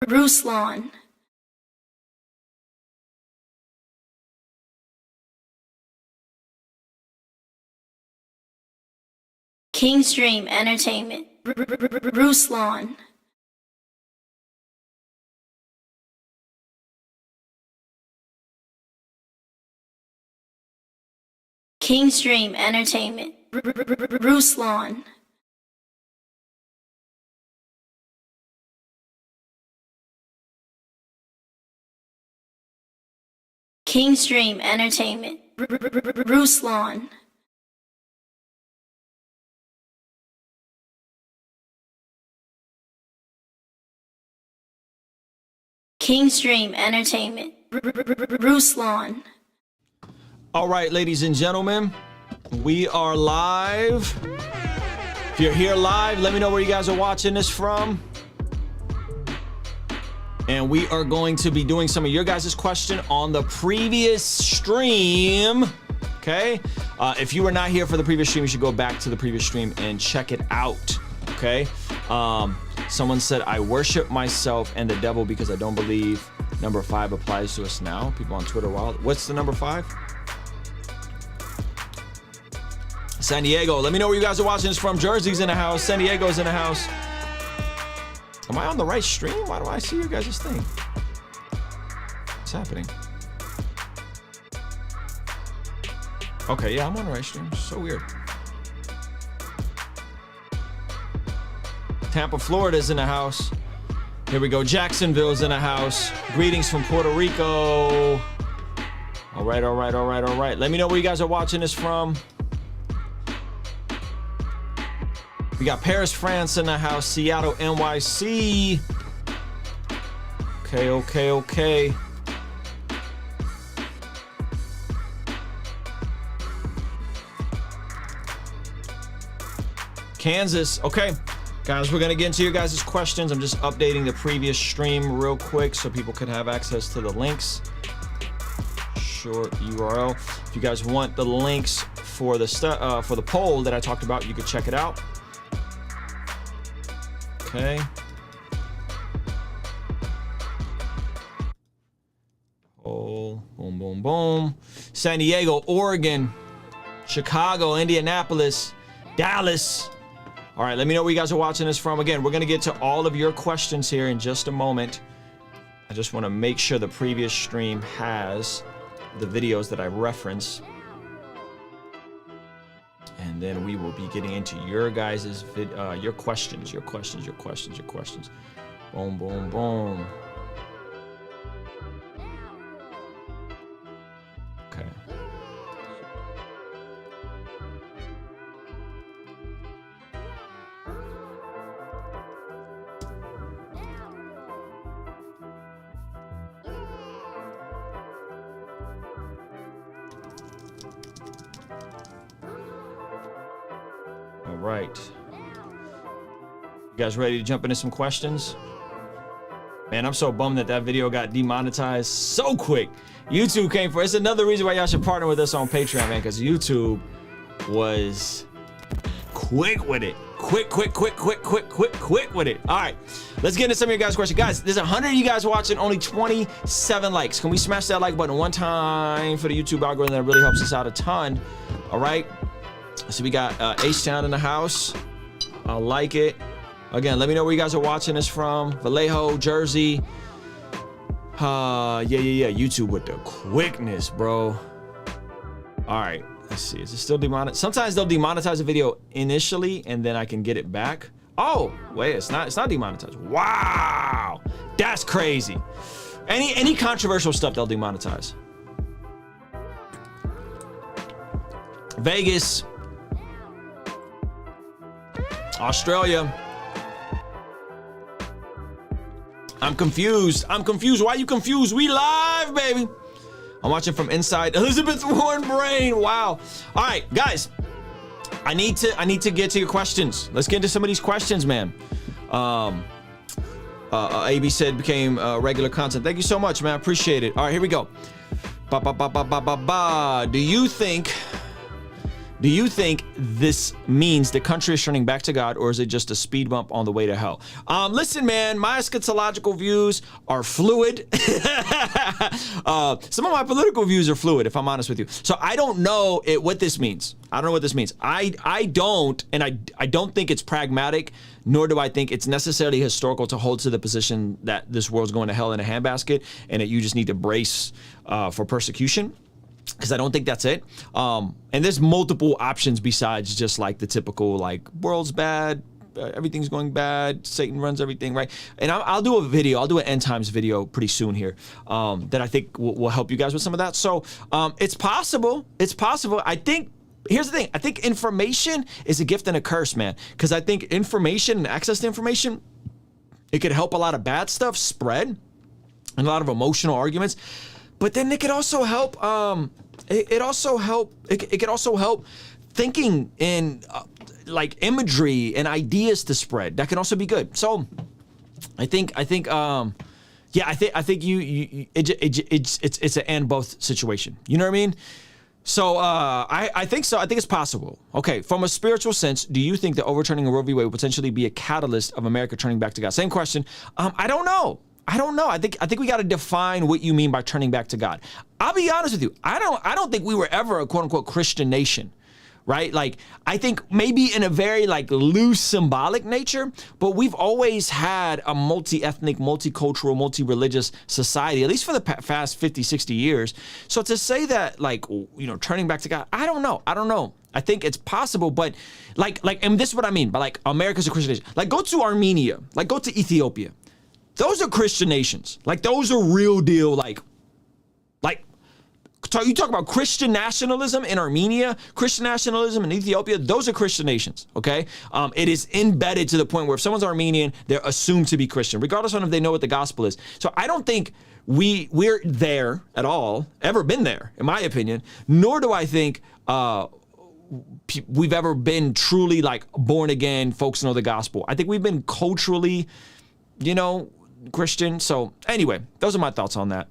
Ruslan. King's Dream Entertainment. Ruslan. King's Dream Entertainment. Ruslan. King's Dream Entertainment. Ruslan. King's Dream Entertainment. Ruslan. All right, ladies and gentlemen, we are live. If you're here live, let me know where you guys are watching this from. And we are going to be doing some of your guys' question on the previous stream. Okay. If you were not here for the previous stream, you should go back to the previous stream and check it out. Okay. Someone said, I worship myself and the devil because I don't believe number 5 applies to us now. People on Twitter wild. What's the number 5? San Diego. Let me know where you guys are watching this from. Jersey's in the house. San Diego's in the house. Am I on the right stream? Why do I see your guys' thing? What's happening? Okay, yeah, I'm on the right stream. So weird. Tampa, Florida's in the house. Here we go. Jacksonville's in the house. Greetings from Puerto Rico. All right, all right, all right, all right. Let me know where you guys are watching this from. We got Paris, France in the house. Seattle, NYC. Okay, okay, okay. Kansas. Okay, guys, we're gonna get into your guys' questions. I'm just updating the previous stream real quick so people can have access to the links. Short URL. If you guys want the links for the poll that I talked about, you can check it out. Okay. Oh, boom, boom, boom. San Diego, Oregon, Chicago, Indianapolis, Dallas. All right, let me know where you guys are watching this from. Again, we're going to get to all of your questions here in just a moment. I just want to make sure the previous stream has the videos that I reference. And then we will be getting into your guys' your questions. Boom, boom, boom. Okay. All right. You guys ready to jump into some questions? Man, I'm so bummed that video got demonetized so quick. YouTube came for it. It's another reason why y'all should partner with us on Patreon, man, because YouTube was quick with it. Quick with it. All right, let's get into some of your guys' questions. Guys, there's 100 of you guys watching, only 27 likes. Can we smash that like button one time for the YouTube algorithm? That really helps us out a ton. All right. So we got H-Town in the house. I like it. Again, let me know where you guys are watching this from. Vallejo, Jersey. Yeah. YouTube with the quickness, bro. All right, let's see. Is it still demonetized? Sometimes they'll demonetize a video initially, and then I can get it back. Oh, wait, it's not demonetized. Wow, that's crazy. Any controversial stuff they'll demonetize. Vegas. Australia. I'm confused. Why are you confused? We live, baby. I'm watching from inside Elizabeth Warren brain. Wow. All right, guys. I need to get to your questions. Let's get into some of these questions, man. AB said became regular content. Thank you so much, man. I appreciate it. All right, here we go. Do you think Do you think this means the country is turning back to God, or is it just a speed bump on the way to hell? Listen, man, my eschatological views are fluid. Some of my political views are fluid, if I'm honest with you. So I don't know what this means. I don't know what this means. I don't think it's pragmatic, nor do I think it's necessarily historical to hold to the position that this world's going to hell in a handbasket and that you just need to brace for persecution. Because I don't think that's it. And there's multiple options besides just like the typical like world's bad, everything's going bad, Satan runs everything, right? And I'll do a video, I'll do an end times video pretty soon here that I think will help you guys with some of that. So it's possible. It's possible. I think, here's the thing. I think information is a gift and a curse, man. Because I think information and access to information, it could help a lot of bad stuff spread and a lot of emotional arguments. But then it could also help. It could also help thinking in like imagery and ideas to spread. That can also be good. So, I think it's an and both situation. You know what I mean? So I think so. I think it's possible. Okay, from a spiritual sense, do you think that overturning a Roe v. Wade would potentially be a catalyst of America turning back to God? Same question. I don't know. I think we got to define what you mean by turning back to God. I'll be honest with you. I don't think we were ever a quote unquote Christian nation, right? Like, I think maybe in a very like loose symbolic nature, but we've always had a multi-ethnic, multicultural, multi-religious society, at least for the past 50, 60 years. So to say that like, turning back to God, I don't know. I think it's possible, but like, and this is what I mean by like America's a Christian nation. Like go to Armenia, like go to Ethiopia. Those are Christian nations. Like those are real deal. Like you talk about Christian nationalism in Armenia, Christian nationalism in Ethiopia. Those are Christian nations. Okay, it is embedded to the point where if someone's Armenian, they're assumed to be Christian, regardless of if they know what the gospel is. So I don't think we're there at all, ever been there, in my opinion. Nor do I think we've ever been truly like born again. Folks know the gospel. I think we've been culturally, Christian. So anyway, those are my thoughts on that.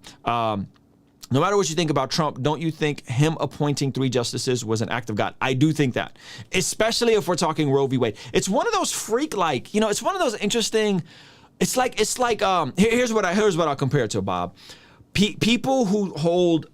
No matter what you think about Trump, don't you think him appointing 3 justices was an act of God? I do think that, especially if we're talking Roe v. Wade. It's one of those it's one of those interesting. It's like here's what I'll compare it to, Bob. People who hold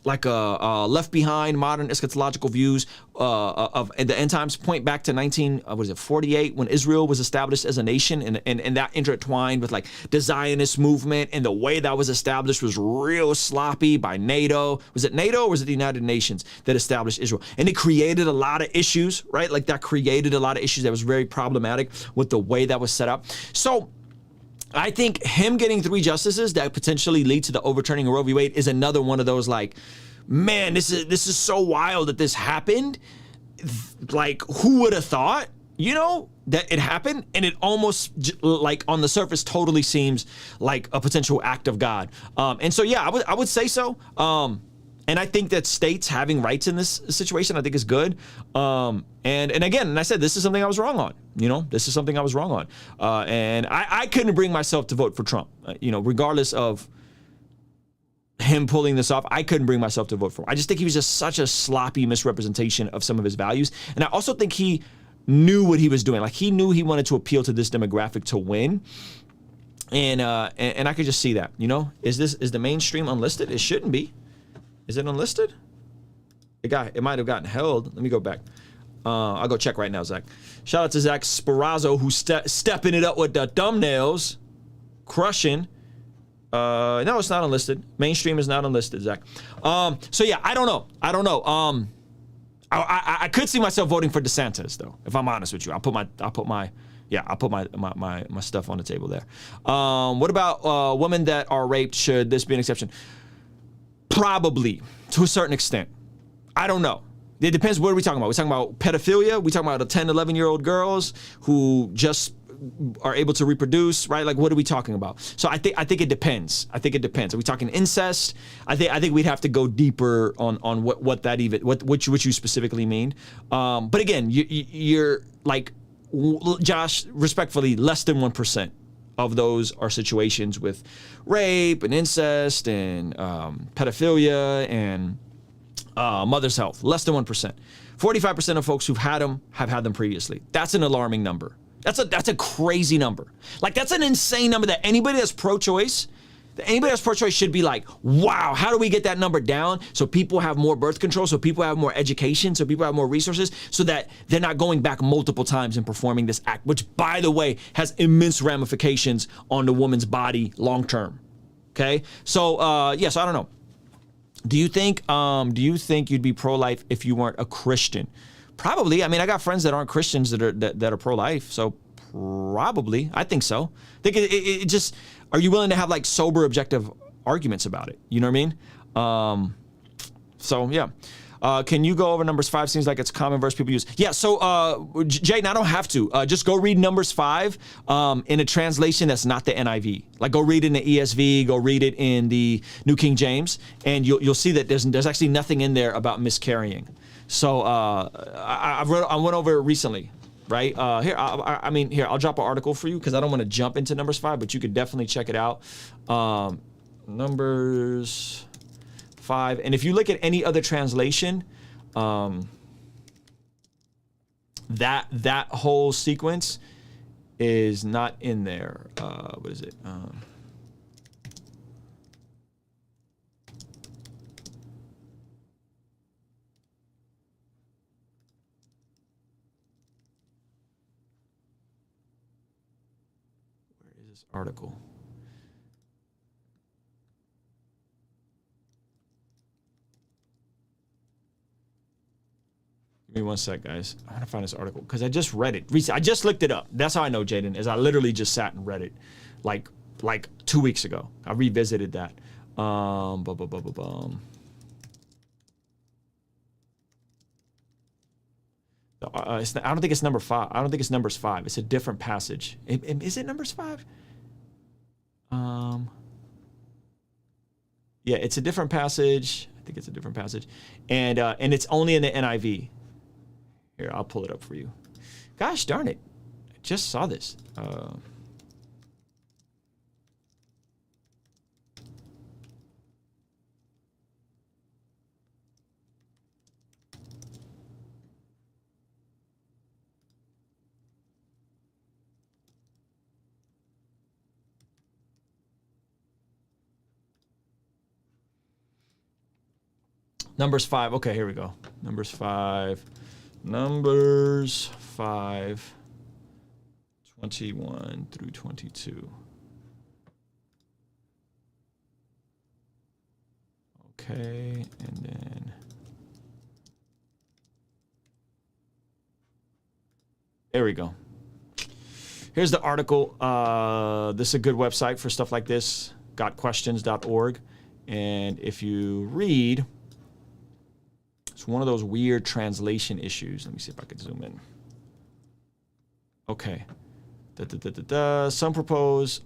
like left behind modern eschatological views of the end times point back to 1948 when Israel was established as a nation, and that intertwined with like the Zionist movement, and the way that was established was real sloppy by NATO. Was it NATO or was it the United Nations that established Israel? And it created a lot of issues, right? Like that created a lot of issues that was very problematic with the way that was set up. So I think him getting 3 justices that potentially lead to the overturning of Roe v. Wade is another one of those like, man, this is so wild that this happened. Like, who would have thought, that it happened? And it almost like on the surface totally seems like a potential act of God. And so, yeah, I would say so. And I think that states having rights in this situation, I think is good. And again, and I said, this is something I was wrong on. This is something I was wrong on. And I couldn't bring myself to vote for Trump, regardless of him pulling this off. I couldn't bring myself to vote for him. I just think he was just such a sloppy misrepresentation of some of his values. And I also think he knew what he was doing. Like he knew he wanted to appeal to this demographic to win. And I could just see that, is the mainstream unlisted? It shouldn't be. Is it unlisted? It might have gotten held. Let me go back. I'll go check right now, Zach. Shout out to Zach Sparazzo, who's stepping it up with the thumbnails. Crushing. No, it's not unlisted. Mainstream is not unlisted, Zach. So yeah, I don't know. I could see myself voting for DeSantis though, if I'm honest with you. I'll put my stuff on the table there. What about women that are raped? Should this be an exception? Probably, to a certain extent. I don't know. It depends. What are we talking about? We're talking about pedophilia. We're talking about the 10, 11-year-old girls who just are able to reproduce, right? Like, what are we talking about? So I think it depends. Are we talking incest? I think we'd have to go deeper on what that even, what you specifically mean. But again, you're like, Josh, respectfully, less than 1% of those are situations with rape and incest and pedophilia and mother's health. Less than 1%. 45% of folks who've had them have had them previously. That's an alarming number. That's a crazy number. Like, that's an insane number that anybody that's pro-choice should be like, wow, how do we get that number down so people have more birth control, so people have more education, so people have more resources, so that they're not going back multiple times and performing this act, which, by the way, has immense ramifications on the woman's body long term. Okay, so yes, I don't know. Do you think you'd be pro-life if you weren't a Christian? Probably. I mean, I got friends that aren't Christians that are pro-life, so probably. I think so. I think it just, are you willing to have like sober, objective arguments about it? You know what I mean? So yeah. Can you go over Numbers 5? Seems like it's a common verse people use. Yeah, so Jaden, I don't have to. Just go read Numbers 5 in a translation that's not the NIV. Like, go read it in the ESV, go read it in the New King James, and you'll see that there's actually nothing in there about miscarrying. So I went over it recently, right? Here, I'll drop an article for you because I don't want to jump into Numbers 5, but you could definitely check it out. Numbers 5, and if you look at any other translation, that whole sequence is not in there. What is it? Where is this article? Give me one sec, guys. I want to find this article because I just read it. I just looked it up. That's how I know, Jaden, is I literally just sat and read it like 2 weeks ago. I revisited that. I don't think it's number 5. I don't think it's Numbers 5. It's a different passage. Is it Numbers 5? Yeah, it's a different passage. I think it's a different passage, and it's only in the NIV. Here, I'll pull it up for you. Gosh darn it. I just saw this. Numbers 5. Okay, here we go. Numbers 5. Numbers 5, 21 through 22. Okay, and then there we go. Here's the article. This is a good website for stuff like this, gotquestions.org. And if you read, it's one of those weird translation issues. Let me see if I can zoom in. Okay. Some propose.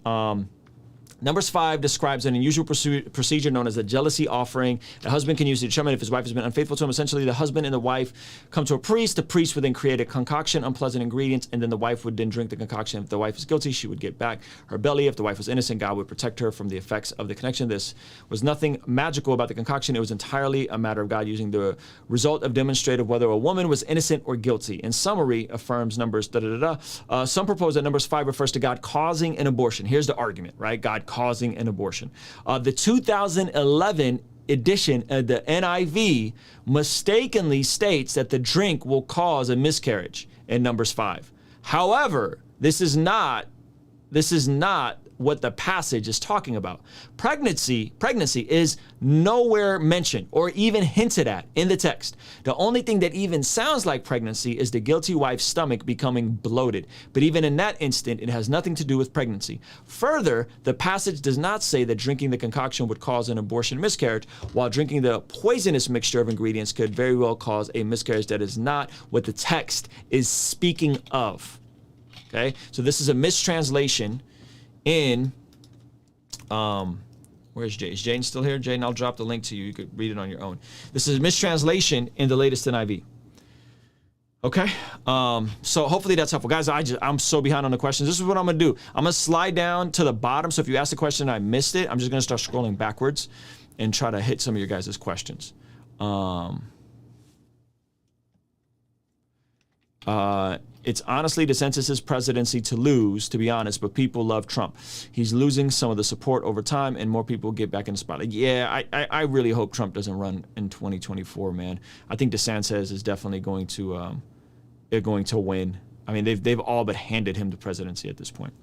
Numbers 5 describes an unusual procedure known as a jealousy offering. The husband can use to determine if his wife has been unfaithful to him. Essentially, the husband and the wife come to a priest. The priest would then create a concoction, unpleasant ingredients, and then the wife would then drink the concoction. If the wife is guilty, she would get back her belly. If the wife was innocent, God would protect her from the effects of the connection. This was nothing magical about the concoction. It was entirely a matter of God using the result of demonstrating whether a woman was innocent or guilty. In summary, affirms Numbers, some propose that Numbers 5 refers to God causing an abortion. Here's the argument, right? God causing an abortion. The 2011 edition of the NIV mistakenly states that the drink will cause a miscarriage in Numbers 5. However, this is not what the passage is talking about. Pregnancy is nowhere mentioned or even hinted at in the text. The only thing that even sounds like pregnancy is the guilty wife's stomach becoming bloated. But even in that instant, it has nothing to do with pregnancy. Further, the passage does not say that drinking the concoction would cause an abortion miscarriage, while drinking the poisonous mixture of ingredients could very well cause a miscarriage. That is not what the text is speaking of. Okay, so this is a mistranslation in, where's Jay? Is Jane still here? Jane, I'll drop the link to you. You could read it on your own. This is a mistranslation in the latest NIV. Okay, so hopefully that's helpful. Guys, I'm so behind on the questions. This is what I'm gonna do. I'm gonna slide down to the bottom, so if you asked a question and I missed it, I'm just gonna start scrolling backwards and try to hit some of your guys' questions. It's honestly DeSantis' presidency to lose, to be honest, but people love Trump. He's losing some of the support over time, and more people get back in the spotlight. Yeah, I really hope Trump doesn't run in 2024, man. I think DeSantis is definitely going to win. I mean, they've all but handed him the presidency at this point.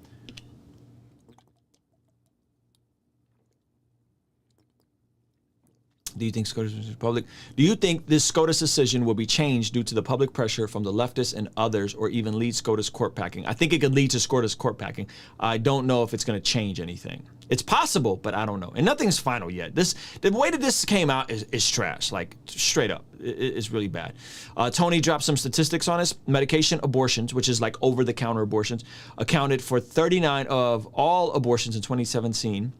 Do you think SCOTUS is public? Do you think this SCOTUS decision will be changed due to the public pressure from the leftists and others, or even lead SCOTUS court packing? I think it could lead to SCOTUS court packing. I don't know if it's going to change anything. It's possible, but I don't know. And nothing's final yet. The way that this came out is trash, like straight up. It's really bad. Tony dropped some statistics on us. Medication abortions, which is like over-the-counter abortions, accounted for 39 of all abortions in 2017,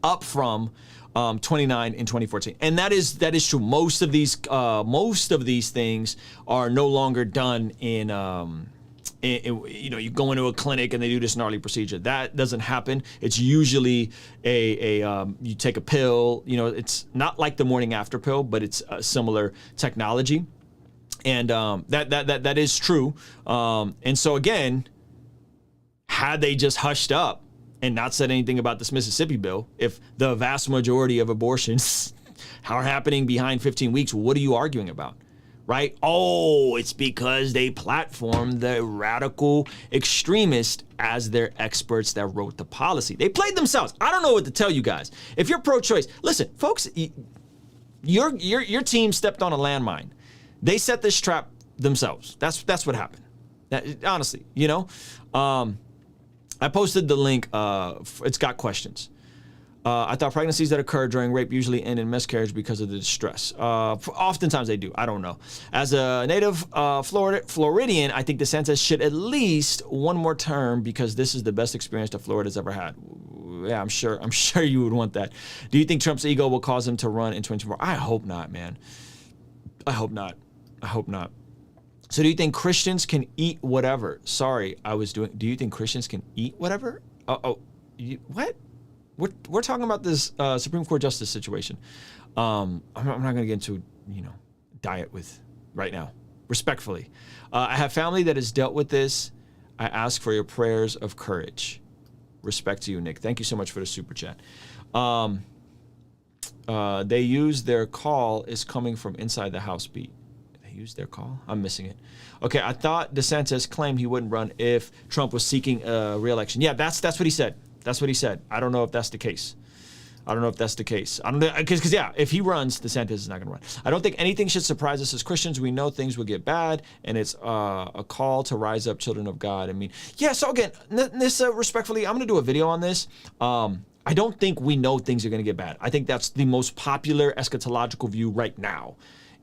up from 29 in 2014, and that is true. Most of these things are no longer done in you go into a clinic and they do this gnarly procedure. That doesn't happen. It's usually you take a pill. You know, it's not like the morning after pill, but it's a similar technology, and that is true. And so again, had they just hushed up and not said anything about this Mississippi bill, if the vast majority of abortions are happening behind 15 weeks, what are you arguing about, right? Oh, it's because they platformed the radical extremists as their experts that wrote the policy. They played themselves. I don't know what to tell you guys. If you're pro-choice, listen, folks, your team stepped on a landmine. They set this trap themselves. That's what happened. Honestly, you know. I posted the link. It's got questions. I thought pregnancies that occur during rape usually end in miscarriage because of the distress. Oftentimes they do. I don't know. As a native Floridian, I think DeSantis should at least one more term because this is the best experience that Florida's ever had. Yeah, I'm sure you would want that. Do you think Trump's ego will cause him to run in 2024? I hope not, man. I hope not. So do you think Christians can eat whatever? Sorry, do you think Christians can eat whatever? What? We're talking about this Supreme Court justice situation. I'm not going to get into, diet with right now, respectfully. I have family that has dealt with this. I ask for your prayers of courage. Respect to you, Nick. Thank you so much for the super chat. They use their call is coming from inside the House beat. Use their call? I'm missing it. Okay, I thought DeSantis claimed he wouldn't run if Trump was seeking a re-election. Yeah, that's what he said. That's what he said. I don't know if that's the case. I don't know because if he runs, DeSantis is not going to run. I don't think anything should surprise us as Christians. We know things will get bad, and it's a call to rise up, children of God. I mean, yeah. So again, respectfully, I'm going to do a video on this. I don't think we know things are going to get bad. I think that's the most popular eschatological view right now.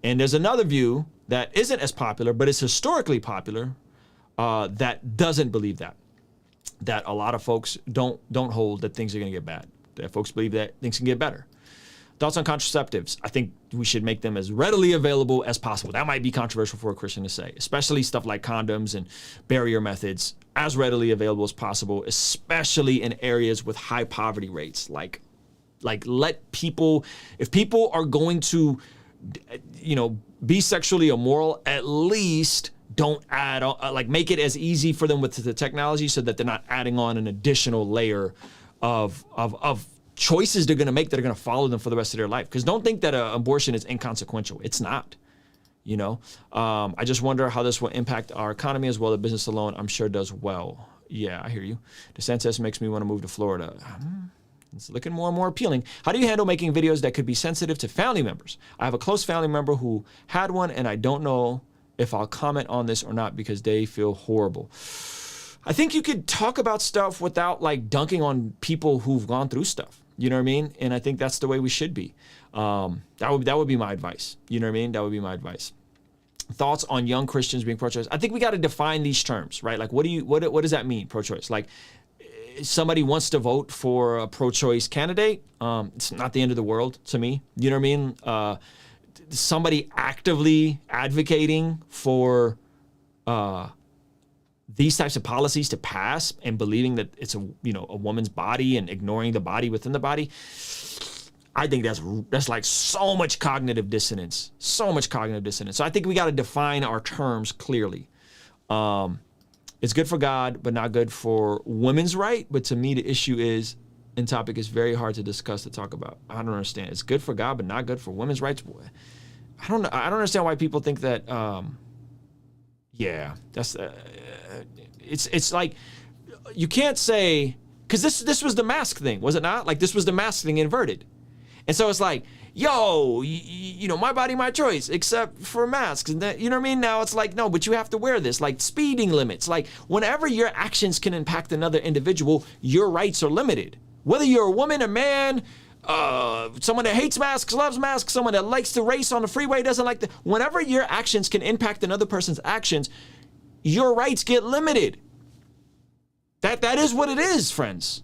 And there's another view that isn't as popular, but it's historically popular, that doesn't believe that a lot of folks don't hold that things are going to get bad. That folks believe that things can get better. Thoughts on contraceptives? I think we should make them as readily available as possible. That might be controversial for a Christian to say, especially stuff like condoms and barrier methods, as readily available as possible, especially in areas with high poverty rates. Like let people, if people are going to be sexually immoral, at least don't add on, make it as easy for them with the technology so that they're not adding on an additional layer of choices they're going to make that are going to follow them for the rest of their life. Because don't think that abortion is inconsequential. It's not. I just wonder how this will impact our economy as well. The business alone, I'm sure, does well. Yeah, I hear you. DeSantis makes me want to move to Florida. It's looking more and more appealing. How do you handle making videos that could be sensitive to family members? I have a close family member who had one, and I don't know if I'll comment on this or not because they feel horrible. I think you could talk about stuff without dunking on people who've gone through stuff. You know what I mean? And I think that's the way we should be. That would be my advice. You know what I mean? That would be my advice. Thoughts on young Christians being pro-choice? I think we got to define these terms, right? What does that mean, pro-choice? Somebody wants to vote for a pro-choice candidate, it's not the end of the world to me. You know what I mean? Somebody actively advocating for these types of policies to pass and believing that it's a woman's body and ignoring the body within the body. I think that's like so much cognitive dissonance. So I think we got to define our terms clearly. It's good for God, but not good for women's right. But to me, the issue is, and topic is very hard to discuss, to talk about. I don't understand. It's good for God, but not good for women's rights. Boy, I don't know. I don't understand why people think that. Yeah, that's. It's like you can't say, because this was the mask thing, was it not? Like this was the mask thing inverted, and so it's like, yo, you know, my body, my choice, except for masks. And that, you know what I mean? Now it's like, no, but you have to wear this, like speeding limits. Like whenever your actions can impact another individual, your rights are limited. Whether you're a woman, a man, someone that hates masks, loves masks, someone that likes to race on the freeway, doesn't like the, whenever your actions can impact another person's actions, your rights get limited. That is what it is, friends.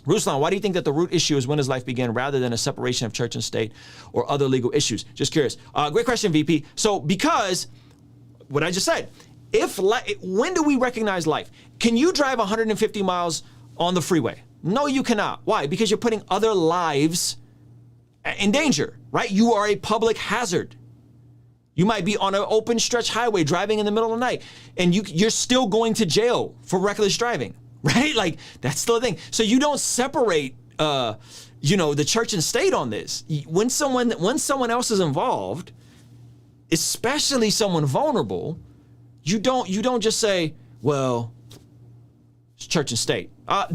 Ruslan, why do you think that the root issue is when does life begin rather than a separation of church and state or other legal issues? Just curious. Great question, VP. So because what I just said, when do we recognize life? Can you drive 150 miles on the freeway? No, you cannot. Why? Because you're putting other lives in danger, right? You are a public hazard. You might be on an open stretch highway driving in the middle of the night and you're still going to jail for reckless driving. Right? Like that's still a thing. So you don't separate, the church and state on this. When someone else is involved, especially someone vulnerable, you don't just say, well, it's church and state. A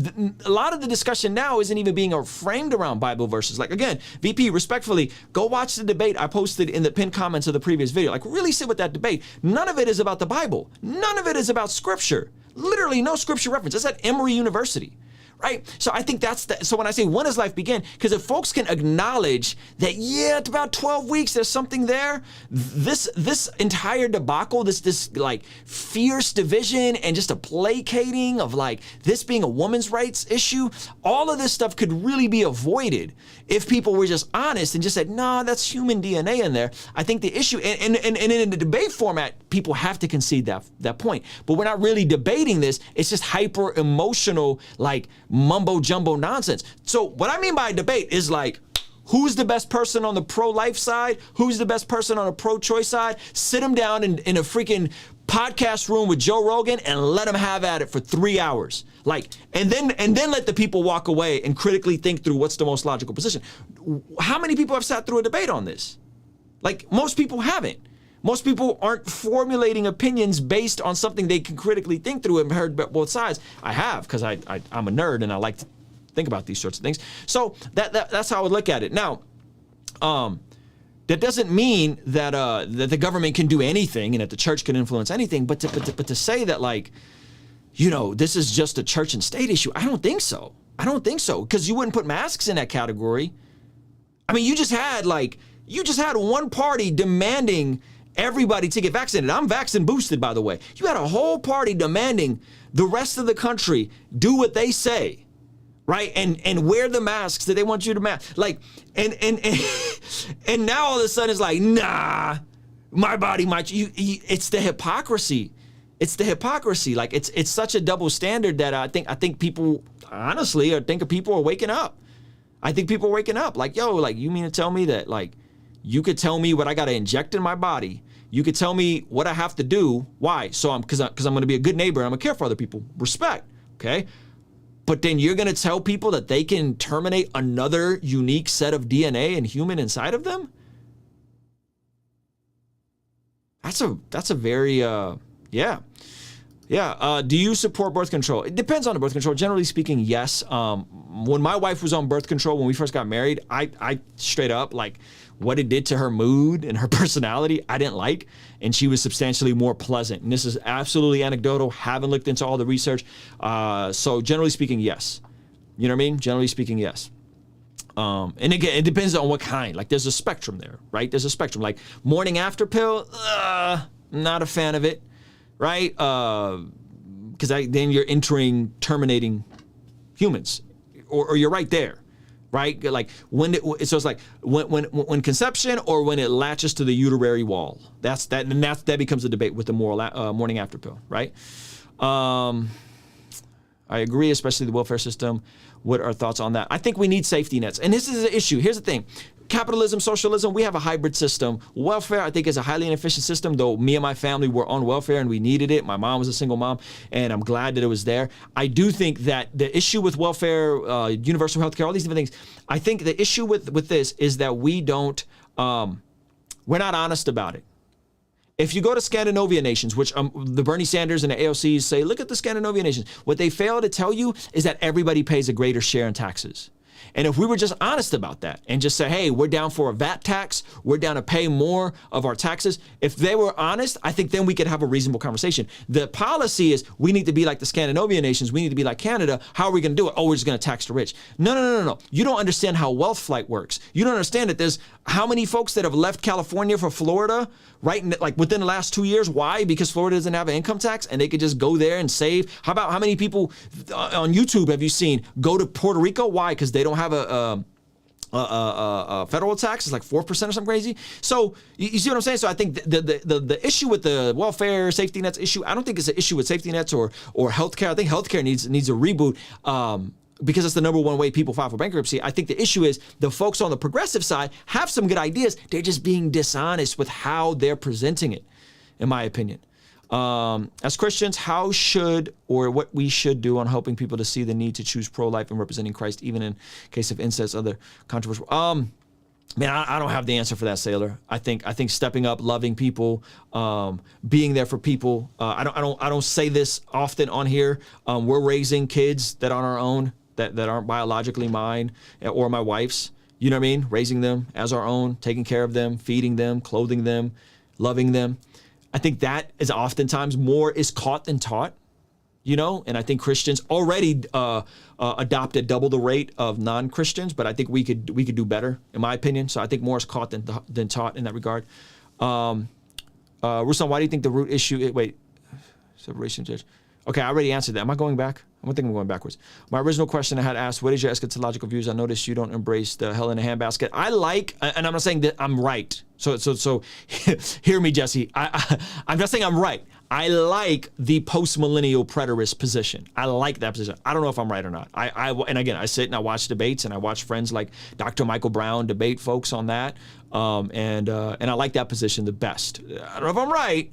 lot of the discussion now isn't even being framed around Bible verses. Like again, VP, respectfully, go watch the debate I posted in the pinned comments of the previous video. Like really sit with that debate. None of it is about the Bible. None of it is about scripture. Literally no scripture reference. It's at Emory University, right? So I think so when I say when does life begin, because if folks can acknowledge that, yeah, it's about 12 weeks, there's something there, this entire debacle, this like fierce division and just a placating of like this being a woman's rights issue, all of this stuff could really be avoided if people were just honest and just said, nah, that's human DNA in there. I think the issue, and in the debate format, people have to concede that point, but we're not really debating this. It's just hyper emotional, like mumbo jumbo nonsense. So what I mean by debate is like, who's the best person on the pro-life side? Who's the best person on the pro-choice side? Sit them down in a freaking podcast room with Joe Rogan and let them have at it for 3 hours. Like, and then let the people walk away and critically think through what's the most logical position. How many people have sat through a debate on this? Like, most people haven't. Most people aren't formulating opinions based on something they can critically think through and heard both sides. I have, because I'm a nerd and I like to think about these sorts of things. So that's how I would look at it. Now, that doesn't mean that that the government can do anything and that the church can influence anything. But to say that, like, this is just a church and state issue, I don't think so. I don't think so, because you wouldn't put masks in that category. I mean, you just had one party demanding everybody to get vaccinated. I'm vaccine boosted, by the way. You had a whole party demanding the rest of the country do what they say, right? And wear the masks that they want you to mask. Like, and now all of a sudden it's like, nah, my body, it's the hypocrisy. It's the hypocrisy. Like it's such a double standard that I think people, honestly, people are waking up. I think people are waking up. Like, yo, like, you mean to tell me that, like, you could tell me what I got to inject in my body. You could tell me what I have to do. Why? So because I'm going to be a good neighbor. I'm going to care for other people. Respect. Okay. But then you're going to tell people that they can terminate another unique set of DNA and human inside of them? That's a very, yeah. Yeah. Do you support birth control? It depends on the birth control. Generally speaking, yes. When my wife was on birth control, when we first got married, I straight up, like, what it did to her mood and her personality, I didn't like. And she was substantially more pleasant. And this is absolutely anecdotal. Haven't looked into all the research. So generally speaking, yes. You know what I mean? Generally speaking, yes. And again, it depends on what kind. Like, there's a spectrum there, right? There's a spectrum. Like, morning after pill, not a fan of it, right? Because then you're terminating humans, or you're right there, right? Like so it's like when conception or when it latches to the uterary wall. That becomes a debate with the morning after pill, right? All I agree, especially the welfare system. What are thoughts on that? I think we need safety nets. And this is an issue. Here's the thing. Capitalism, socialism, we have a hybrid system. Welfare, I think, is a highly inefficient system, though me and my family were on welfare and we needed it. My mom was a single mom, and I'm glad that it was there. I do think that the issue with welfare, universal health care, all these different things, I think the issue with this is that we don't, we're not honest about it. If you go to Scandinavian nations, which the Bernie Sanders and the AOCs say, look at the Scandinavian nations, what they fail to tell you is that everybody pays a greater share in taxes. And if we were just honest about that and just say, hey, we're down for a VAT tax, we're down to pay more of our taxes. If they were honest, I think then we could have a reasonable conversation. The policy is we need to be like the Scandinavian nations. We need to be like Canada. How are we going to do it? Oh, we're just going to tax the rich. No. You don't understand how wealth flight works. You don't understand that there's how many folks that have left California for Florida, right? Like within the last 2 years. Why? Because Florida doesn't have an income tax and they could just go there and save. How about how many people on YouTube have you seen go to Puerto Rico? Why? Because they don't have a federal tax. It's like 4% or something crazy. So you see what I'm saying? So I think the issue with the welfare safety nets issue, I don't think it's an issue with safety nets or healthcare. I think healthcare needs a reboot. Because it's the number one way people file for bankruptcy. I think the issue is the folks on the progressive side have some good ideas. They're just being dishonest with how they're presenting it, in my opinion. As Christians, how should or what we should do on helping people to see the need to choose pro-life and representing Christ, even in case of incest, other controversial. Man, I don't have the answer for that, Sailor. I think stepping up, loving people, being there for people. I don't say this often on here. We're raising kids that aren't our own, that aren't biologically mine or my wife's. You know what I mean? Raising them as our own, taking care of them, feeding them, clothing them, loving them. I think that is oftentimes more is caught than taught, you know, and I think Christians already adopted double the rate of non-Christians, but I think we could do better, in my opinion. So I think more is caught than taught in that regard. Ruslan, why do you think the root issue? Wait, separation church. Okay, I already answered that. Am I going back? I think I'm going backwards. My original question I had asked, what is your eschatological views? I noticed you don't embrace the hell in a handbasket. I like, and I'm not saying that I'm right. So hear me, Jesse. I'm not saying I'm right. I like the post-millennial preterist position. I like that position. I don't know if I'm right or not. And again, I sit and I watch debates and I watch friends like Dr. Michael Brown debate folks on that. And I like that position the best. I don't know if I'm right,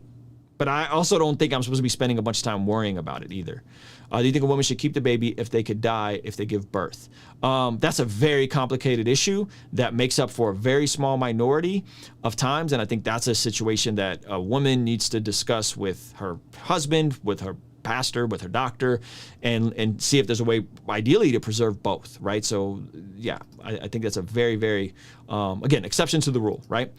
but I also don't think I'm supposed to be spending a bunch of time worrying about it either. Do you think a woman should keep the baby if they could die if they give birth? That's a very complicated issue that makes up for a very small minority of times. And I think that's a situation that a woman needs to discuss with her husband, with her pastor, with her doctor, and see if there's a way, ideally, to preserve both, right? So, yeah, I think that's a very, very, again, exception to the rule, right?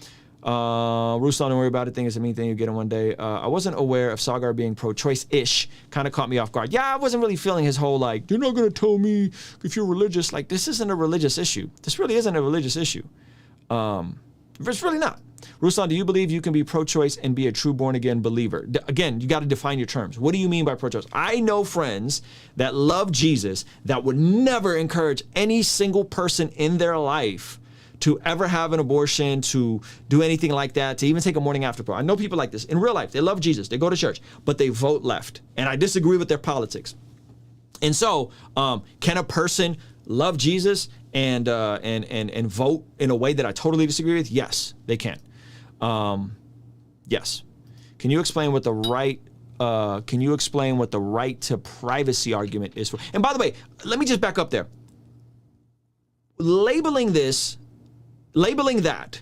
Ruslan, don't worry about it. Thing is a mean thing. You get it one day. I wasn't aware of Sagar being pro-choice-ish. Kind of caught me off guard. Yeah, I wasn't really feeling his whole like, you're not going to tell me if you're religious. Like, this isn't a religious issue. This really isn't a religious issue. It's really not. Ruslan, do you believe you can be pro-choice and be a true born-again believer? Again, you got to define your terms. What do you mean by pro-choice? I know friends that love Jesus that would never encourage any single person in their life to ever have an abortion, to do anything like that, to even take a morning after pill. I know people like this in real life. They love Jesus. They go to church, but they vote left. And I disagree with their politics. And so, can a person love Jesus and vote in a way that I totally disagree with? Yes, they can. Yes. Can you explain what the right to privacy argument is for? And by the way, let me just back up there. Labeling that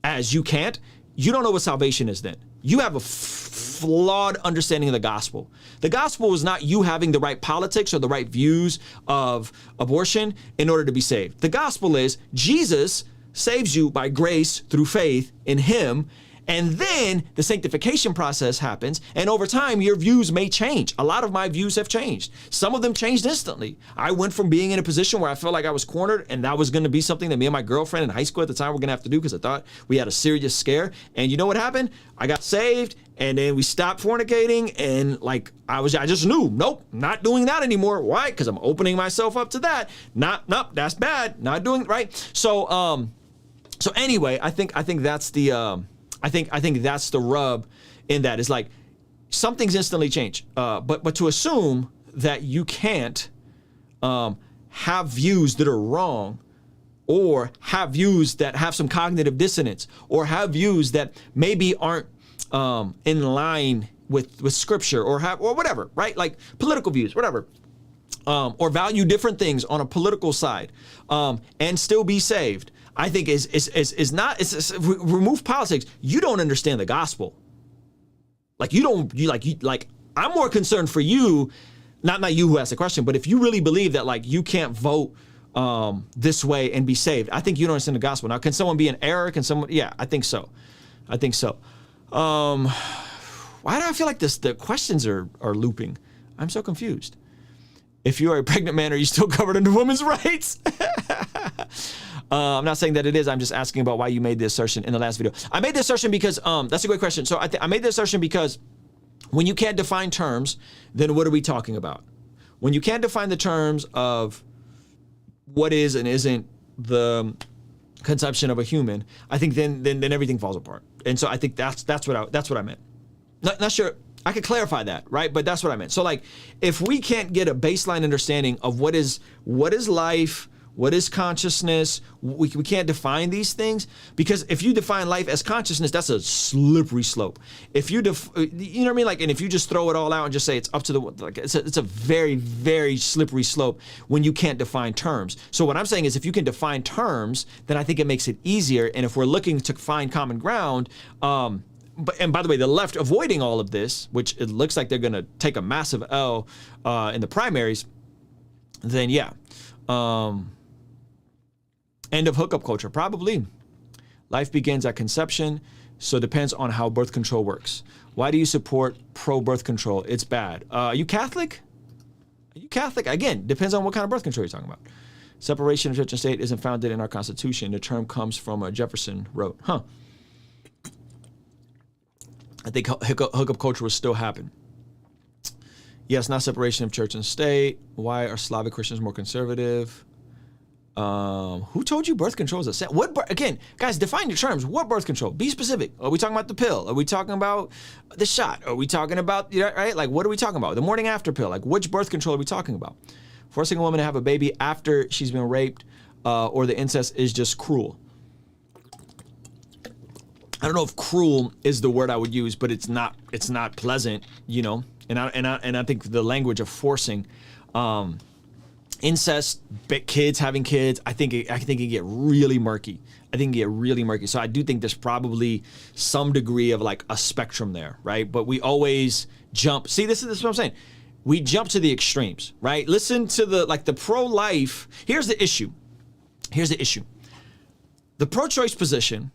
as you can't, you don't know what salvation is then. You have a flawed understanding of the gospel. The gospel is not you having the right politics or the right views of abortion in order to be saved. The gospel is Jesus saves you by grace through faith in him. And then the sanctification process happens, and over time, your views may change. A lot of my views have changed. Some of them changed instantly. I went from being in a position where I felt like I was cornered, and that was going to be something that me and my girlfriend in high school at the time were going to have to do because I thought we had a serious scare. And you know what happened? I got saved, and then we stopped fornicating, and like I just knew, nope, not doing that anymore. Why? Because I'm opening myself up to that. Nope, that's bad. Not doing it right. So anyway, I think that's the. I think that's the rub in that. It's like some things instantly change. But to assume that you can't have views that are wrong, or have views that have some cognitive dissonance, or have views that maybe aren't in line with scripture, or whatever, right? Like political views, whatever. Or value different things on a political side, and still be saved. I think is not, remove politics. You don't understand the gospel. Like I'm more concerned for you, not you who asked the question, but if you really believe that like you can't vote this way and be saved, I think you don't understand the gospel. Now, can someone be in error? Can someone? Yeah, I think so. Why do I feel like the questions are looping? I'm so confused. If you are a pregnant man, are you still covered under women's rights? I'm not saying that it is. I'm just asking about why you made the assertion in the last video. I made the assertion because, that's a great question. So I made the assertion because when you can't define terms, then what are we talking about? When you can't define the terms of what is and isn't the conception of a human, I think then everything falls apart. And so I think that's what I meant. Not sure. I could clarify that, right? But that's what I meant. So like, if we can't get a baseline understanding of what is life, what is consciousness, we can't define these things, because if you define life as consciousness, that's a slippery slope. If you, you know what I mean? Like, and if you just throw it all out and just say it's up to the, like, it's a very, very slippery slope when you can't define terms. So what I'm saying is, if you can define terms, then I think it makes it easier. And if we're looking to find common ground, and by the way, the left avoiding all of this, which it looks like they're going to take a massive L in the primaries, then yeah. End of hookup culture, probably. Life begins at conception, so it depends on how birth control works. Why do you support pro-birth control? It's bad. Are you Catholic? Are you Catholic? Again, depends on what kind of birth control you're talking about. Separation of church and state isn't founded in our Constitution. The term comes from Jefferson wrote. Huh. I think hookup culture will still happen. Yes, not separation of church and state. Why are Slavic Christians more conservative? Who told you birth control is a sin? Again, guys, define your terms. What birth control? Be specific. Are we talking about the pill? Are we talking about the shot? Are we talking about, right? Like, what are we talking about? The morning after pill? Like, which birth control are we talking about? Forcing a woman to have a baby after she's been raped, or the incest is just cruel. I don't know if cruel is the word I would use, but it's not pleasant, you know? And I think the language of forcing, incest, kids having kids, I think it get really murky. So I do think there's probably some degree of like a spectrum there, right? But we always jump. See, this is what I'm saying. We jump to the extremes, right? Listen to the pro-life. Here's the issue. The pro-choice position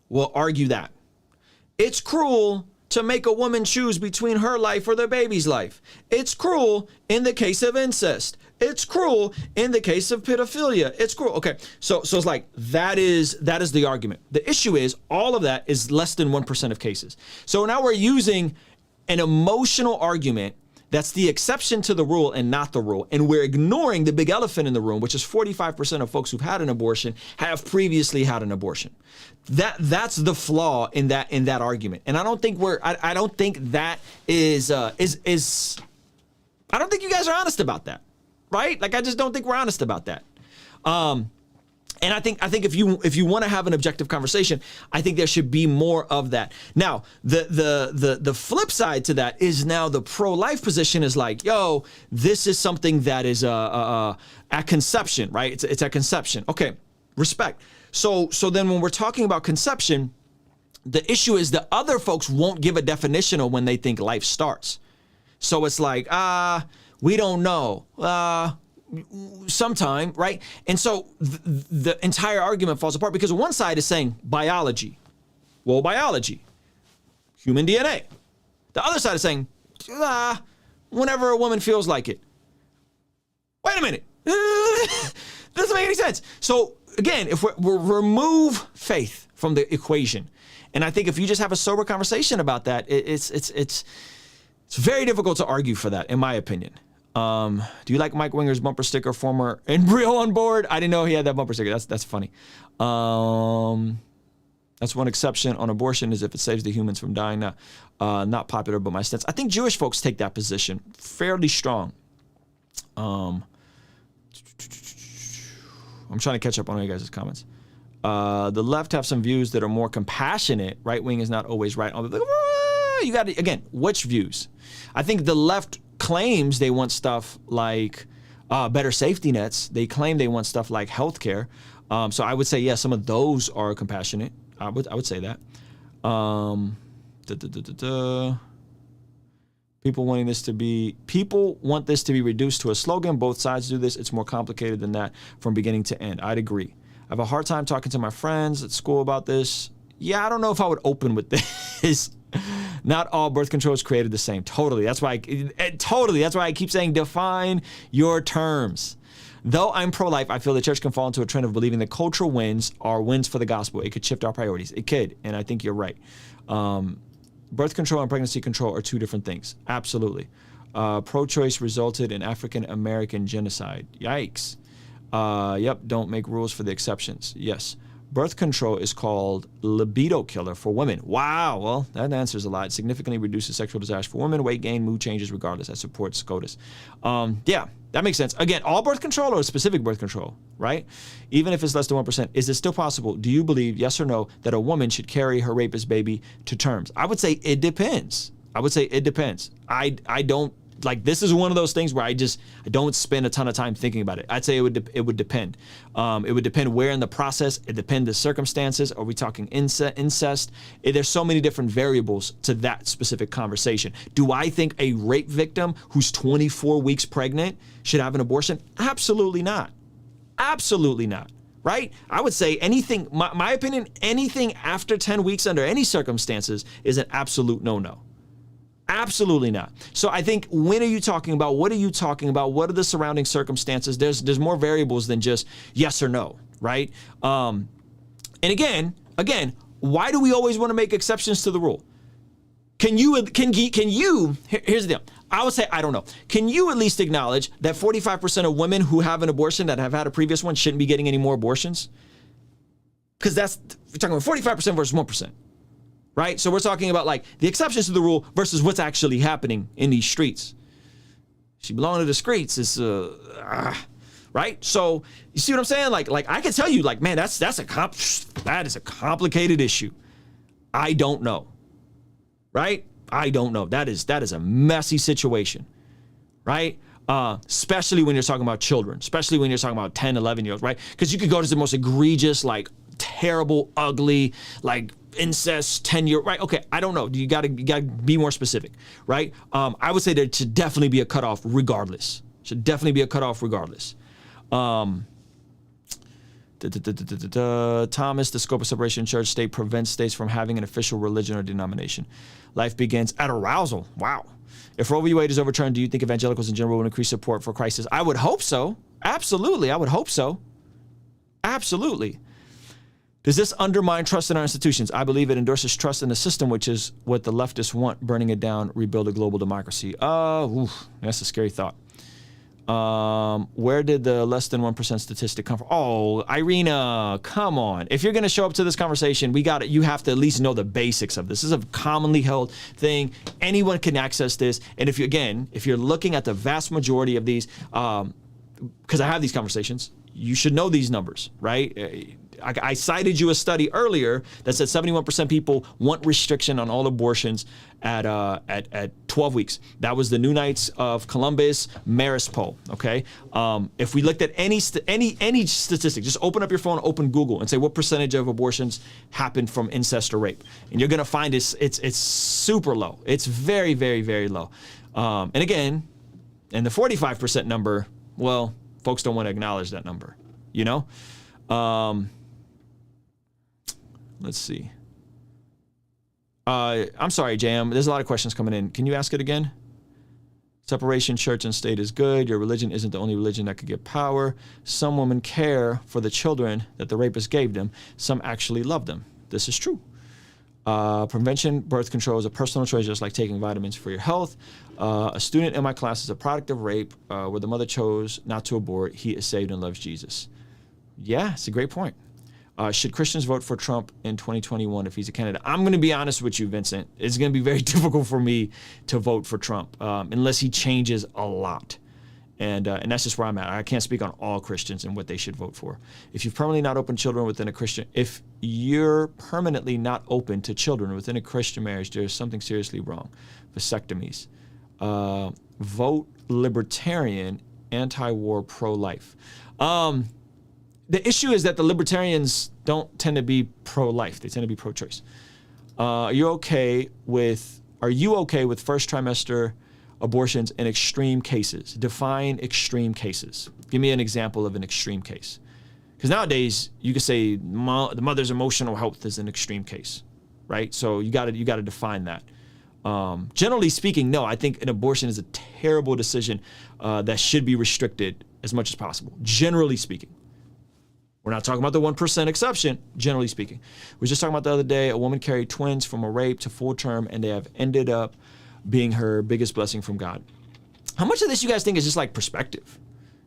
will argue that it's cruel to make a woman choose between her life or their baby's life. It's cruel in the case of incest. It's cruel in the case of pedophilia. It's cruel. Okay, so it's like that is the argument. The issue is all of that is less than 1% of cases. So now we're using an emotional argument that's the exception to the rule and not the rule. And we're ignoring the big elephant in the room, which is 45% of folks who've had an abortion have previously had an abortion. That's the flaw in that argument. And I don't think I don't think that is I don't think you guys are honest about that. Right? Like, I just don't think we're honest about that. And I think if you want to have an objective conversation, I think there should be more of that. Now, the flip side to that is now the pro-life position is like, yo, this is something that is at conception, right? It's at conception. Okay, respect. So then when we're talking about conception, the issue is the other folks won't give a definition of when they think life starts. So it's like, we don't know. Sometime, right? And so the entire argument falls apart because one side is saying biology. Well, biology, human DNA. The other side is saying, whenever a woman feels like it. Wait a minute. Doesn't make any sense. So again, if we remove faith from the equation, and I think if you just have a sober conversation about that, it's very difficult to argue for that, in my opinion. Do you like Mike Winger's bumper sticker, former embryo on board? I didn't know he had that bumper sticker. That's funny. That's one exception on abortion is if it saves the humans from dying. Not popular, but my stance. I think Jewish folks take that position fairly strong. I'm trying to catch up on all you guys' comments. The left have some views that are more compassionate. Right wing is not always right. You got to, again, which views? I think the left claims they want stuff like better safety nets. They claim they want stuff like healthcare. So I would say, yeah, some of those are compassionate. I would say that. People want this to be reduced to a slogan. Both sides do this. It's more complicated than that from beginning to end. I'd agree. I have a hard time talking to my friends at school about this. Yeah, I don't know if I would open with this. Not all birth control is created the same. Totally. That's why I keep saying define your terms. Though I'm pro-life, I feel the church can fall into a trend of believing that cultural wins are wins for the gospel. It could shift our priorities. It could, and I think you're right. Birth control and pregnancy control are two different things. Absolutely. Pro-choice resulted in African American genocide. Yikes. Yep, don't make rules for the exceptions. Yes. Birth control is called libido killer for women. Wow, well, that answers a lot. It significantly reduces sexual desires for women, weight gain, mood changes regardless. That supports SCOTUS. Yeah, that makes sense. Again, all birth control or specific birth control, right? Even if it's less than 1%, is it still possible? Do you believe, yes or no, that a woman should carry her rapist baby to terms? I would say it depends. I don't, like, this is one of those things where I don't spend a ton of time thinking about it. I'd say it would depend. It would depend where in the process. It depends the circumstances. Are we talking incest? There's so many different variables to that specific conversation. Do I think a rape victim who's 24 weeks pregnant should have an abortion? Absolutely not. Absolutely not. Right? I would say anything, my opinion, anything after 10 weeks under any circumstances is an absolute no-no. Absolutely not. So I think, when are you talking about? What are you talking about? What are the surrounding circumstances? There's more variables than just yes or no, right? And again, why do we always want to make exceptions to the rule? Can you, here's the deal. I would say, I don't know. Can you at least acknowledge that 45% of women who have an abortion that have had a previous one shouldn't be getting any more abortions? Because we're talking about 45% versus 1%. Right? So we're talking about like the exceptions to the rule versus what's actually happening in these streets. She belonging to the streets is, right? So you see what I'm saying? Like I can tell you, like, man, that is a complicated issue. I don't know. Right? I don't know. That is a messy situation. Right? Especially when you're talking about children, especially when you're talking about 10, 11-year-olds, right? Because you could go to the most egregious, like terrible, ugly, like incest, 10-year, right? Okay, I don't know. You gotta be more specific, right? I would say there should definitely be a cutoff regardless. Thomas, the scope of separation in church state prevents states from having an official religion or denomination. Life begins at arousal. Wow. If Roe v. Wade is overturned, do you think evangelicals in general will increase support for Christ? I would hope so. Absolutely. I would hope so. Absolutely. Does this undermine trust in our institutions? I believe it endorses trust in the system, which is what the leftists want, burning it down, rebuild a global democracy. That's a scary thought. Where did the less than 1% statistic come from? Oh, Irina, come on. If you're going to show up to this conversation, you have to at least know the basics of this. This is a commonly held thing. Anyone can access this. And if you're looking at the vast majority of these, because I have these conversations, you should know these numbers, right? I cited you a study earlier that said 71% people want restriction on all abortions at 12 weeks. That was the New Knights of Columbus Marist poll. Okay, if we looked at any statistic, just open up your phone, open Google, and say what percentage of abortions happen from incest or rape, and you're gonna find it's super low. It's very, very, very low. And again, and the 45% number, well, folks don't want to acknowledge that number. You know. Let's see. I'm sorry, Jam. There's a lot of questions coming in. Can you ask it again? Separation, church and state is good. Your religion isn't the only religion that could give power. Some women care for the children that the rapist gave them. Some actually love them. This is true. Prevention, birth control is a personal choice, just like taking vitamins for your health. A student in my class is a product of rape where the mother chose not to abort. He is saved and loves Jesus. Yeah, it's a great point. Should Christians vote for Trump in 2021 if he's a candidate? I'm going to be honest with you, Vincent. It's going to be very difficult for me to vote for Trump unless he changes a lot. And that's just where I'm at. I can't speak on all Christians and what they should vote for. If you've permanently not opened children within a Christian, if you're permanently not open to children within a Christian marriage, there's something seriously wrong. Vasectomies. Vote libertarian, anti-war, pro-life. The issue is that the libertarians don't tend to be pro-life. They tend to be pro-choice. Are you okay with first trimester abortions in extreme cases? Define extreme cases. Give me an example of an extreme case. Because nowadays you can say the mother's emotional health is an extreme case, right? So you got to define that. Generally speaking, no, I think an abortion is a terrible decision that should be restricted as much as possible. Generally speaking. We're not talking about the 1% exception, generally speaking. We were just talking about the other day, a woman carried twins from a rape to full term, and they have ended up being her biggest blessing from God. How much of this you guys think is just like perspective?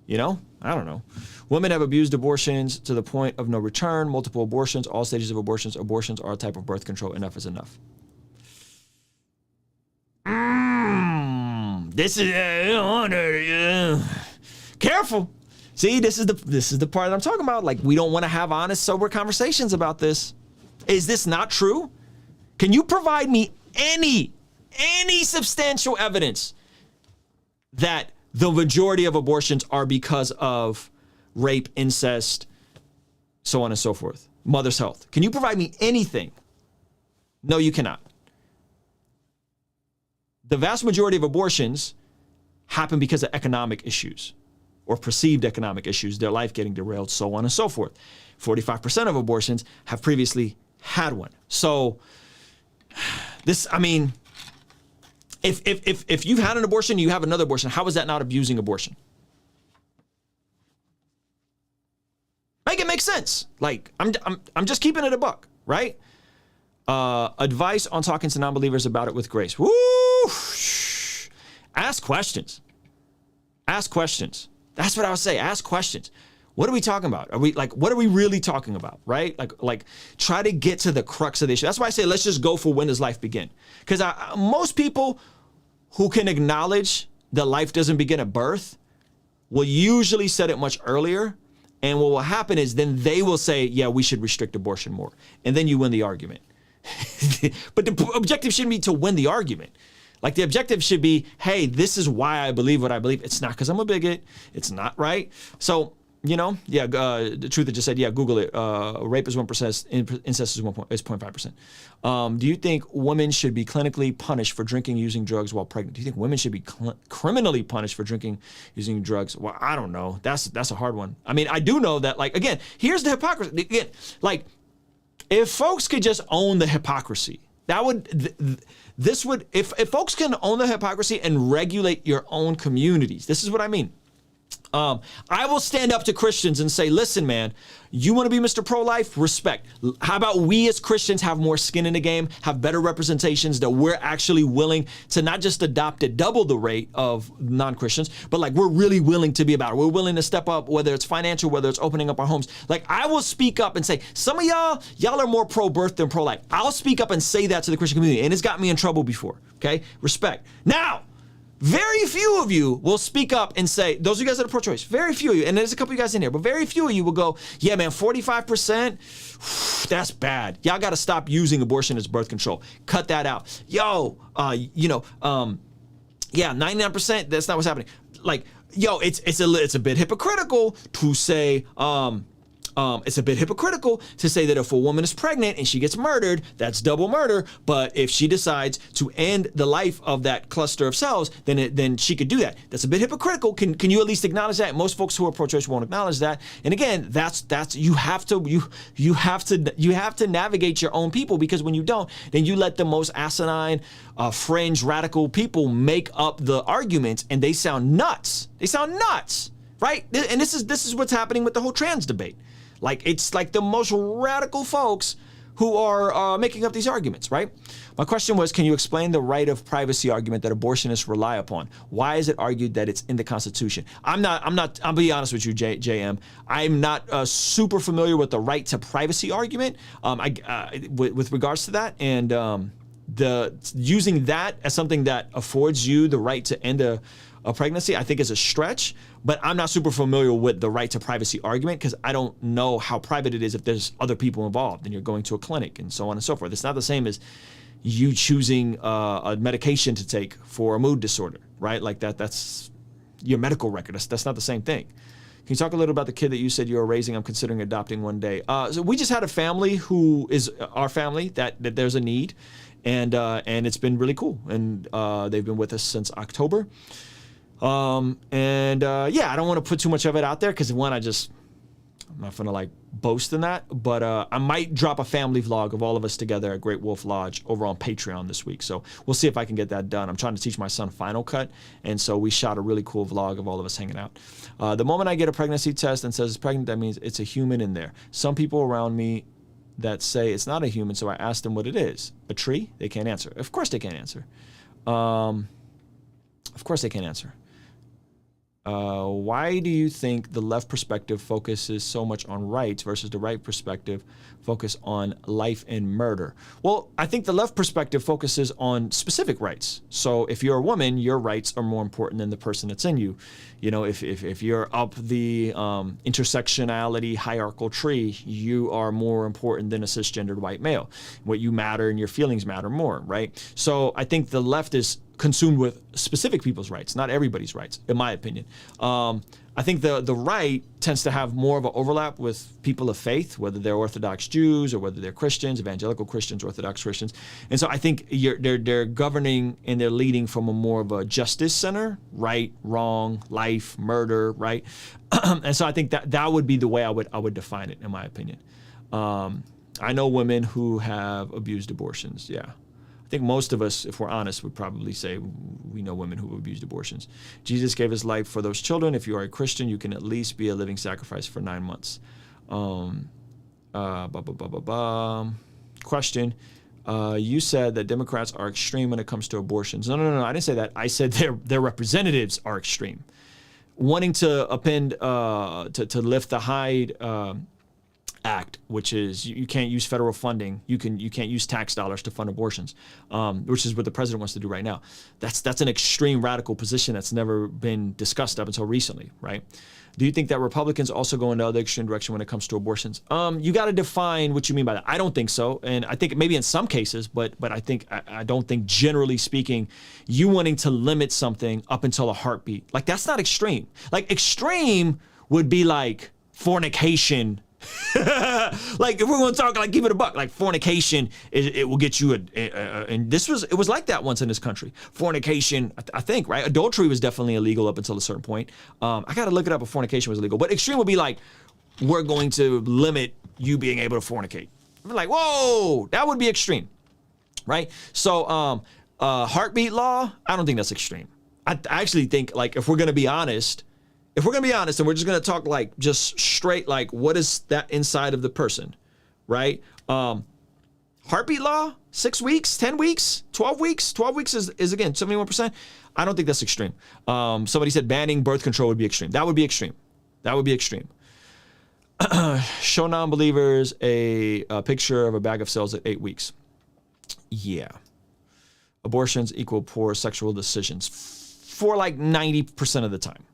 You know? I don't know. Women have abused abortions to the point of no return, multiple abortions, all stages of abortions. Abortions are a type of birth control. Enough is enough. This is careful. See, this is the part that I'm talking about. Like, we don't want to have honest, sober conversations about this. Is this not true? Can you provide me any substantial evidence that the majority of abortions are because of rape, incest, so on and so forth? Mother's health. Can you provide me anything? No, you cannot. The vast majority of abortions happen because of economic issues or perceived economic issues, their life getting derailed, so on and so forth. 45% of abortions have previously had one. So this, I mean, if you've had an abortion, you have another abortion, how is that not abusing abortion? Make it make sense. Like, I'm just keeping it a buck, right? Advice on talking to non-believers about it with grace. Woo! Ask questions. Ask questions. That's what I would say. Ask questions. What are we talking about? What are we really talking about, right? Like try to get to the crux of the issue. That's why I say, let's just go for when does life begin? Because most people who can acknowledge that life doesn't begin at birth will usually set it much earlier. And what will happen is then they will say, yeah, we should restrict abortion more. And then you win the argument. But the objective shouldn't be to win the argument. Like, the objective should be, hey, this is why I believe what I believe. It's not because I'm a bigot. It's not, right? So, you know, yeah, the truth that just said, yeah, Google it. Rape is 1%, incest is 0.5%. Do you think women should be clinically punished for drinking, using drugs while pregnant? Do you think women should be criminally punished for drinking, using drugs? Well, I don't know. That's a hard one. I mean, I do know that, like, again, here's the hypocrisy. Again, like, if folks could just own the hypocrisy, that would, if folks can own the hypocrisy and regulate your own communities, this is what I mean. I will stand up to Christians and say, listen, man, you want to be Mr. Pro-Life? Respect. How about we as Christians have more skin in the game, have better representations, that we're actually willing to not just adopt at double the rate of non-Christians, but like we're really willing to be about it. We're willing to step up, whether it's financial, whether it's opening up our homes. Like, I will speak up and say, some of y'all are more pro-birth than pro-life. I'll speak up and say that to the Christian community, and it's got me in trouble before, okay? Respect. Now, very few of you will speak up and say, those of you guys that are pro-choice, very few of you, and there's a couple of you guys in here, but very few of you will go, yeah, man, 45%, that's bad. Y'all got to stop using abortion as birth control. Cut that out. Yo, yeah, 99%, that's not what's happening. Like, yo, it's a bit hypocritical to say, it's a bit hypocritical to say that if a woman is pregnant and she gets murdered, that's double murder. But if she decides to end the life of that cluster of cells, then she could do that. That's a bit hypocritical. Can you at least acknowledge that? Most folks who are pro-choice won't acknowledge that. And again, that's you have to navigate your own people, because when you don't, then you let the most asinine, fringe, radical people make up the arguments, and they sound nuts. They sound nuts, right? And this is what's happening with the whole trans debate. Like, it's like the most radical folks who are making up these arguments, right? My question was, can you explain the right of privacy argument that abortionists rely upon? Why is it argued that it's in the Constitution? I'll be honest with you, JM. I'm not super familiar with the right to privacy argument with regards to that. And using that as something that affords you the right to end a pregnancy, I think is a stretch, but I'm not super familiar with the right to privacy argument because I don't know how private it is if there's other people involved and you're going to a clinic and so on and so forth. It's not the same as you choosing a medication to take for a mood disorder, right? Like that's your medical record. That's not the same thing. Can you talk a little about the kid that you said you were raising? I'm considering adopting one day. So we just had a family who is our family that there's a need, and it's been really cool. And they've been with us since October. Yeah, I don't want to put too much of it out there because one, I'm not gonna like boast in that, but I might drop a family vlog of all of us together at Great Wolf Lodge over on Patreon this week. So we'll see if I can get that done. I'm trying to teach my son Final Cut, and so we shot a really cool vlog of all of us hanging out. The moment I get a pregnancy test and says it's pregnant, that means it's a human in there. Some people around me that say it's not a human, so I ask them what it is. A tree? They can't answer. Of course they can't answer. Of course they can't answer. Why do you think the left perspective focuses so much on rights versus the right perspective focus on life and murder? Well, I think the left perspective focuses on specific rights. So if you're a woman, your rights are more important than the person that's in you. You know, if you're up the intersectionality hierarchical tree, you are more important than a cisgendered white male. What you matter and your feelings matter more, right? So I think the left is consumed with specific people's rights, not everybody's rights, in my opinion. I think the right tends to have more of an overlap with people of faith, whether they're Orthodox Jews or whether they're Christians, evangelical Christians, Orthodox Christians. And so I think they're governing and they're leading from a more of a justice center, right, wrong, life, murder, right? And so I think that would be the way I would define it, in my opinion. I know women who have abused abortions, yeah. I think most of us, if we're honest, would probably say we know women who have abused abortions. Jesus gave his life for those children. If you are a Christian, you can at least be a living sacrifice for 9 months. Question. You said that Democrats are extreme when it comes to abortions. No, I didn't say that. I said their representatives are extreme. Wanting to append, to lift the Hyde Act, which is you can't use federal funding. You can't use tax dollars to fund abortions, which is what the president wants to do right now. That's an extreme radical position that's never been discussed up until recently, right? Do you think that Republicans also go in the other extreme direction when it comes to abortions? You got to define what you mean by that. I don't think so, and I think maybe in some cases, but I don't think generally speaking, you wanting to limit something up until a heartbeat, like that's not extreme. Like extreme would be like fornication. Like if we're going to talk like give it a buck, like fornication, it will get you and it was like that once in this country. Fornication, I think, right? Adultery was definitely illegal up until a certain point. I got to look it up if fornication was illegal, but extreme would be like we're going to limit you being able to fornicate. We're like, whoa, that would be extreme, right? So heartbeat law, I don't think that's extreme. I actually think like if we're going to be honest, and we're just going to talk like just straight, like what is that inside of the person, right? Heartbeat law, 6 weeks, 10 weeks, 12 weeks. 12 weeks is again, 71%. I don't think that's extreme. Somebody said banning birth control would be extreme. That would be extreme. Show non-believers a picture of a bag of cells at 8 weeks. Yeah. Abortions equal poor sexual decisions for like 90% of the time.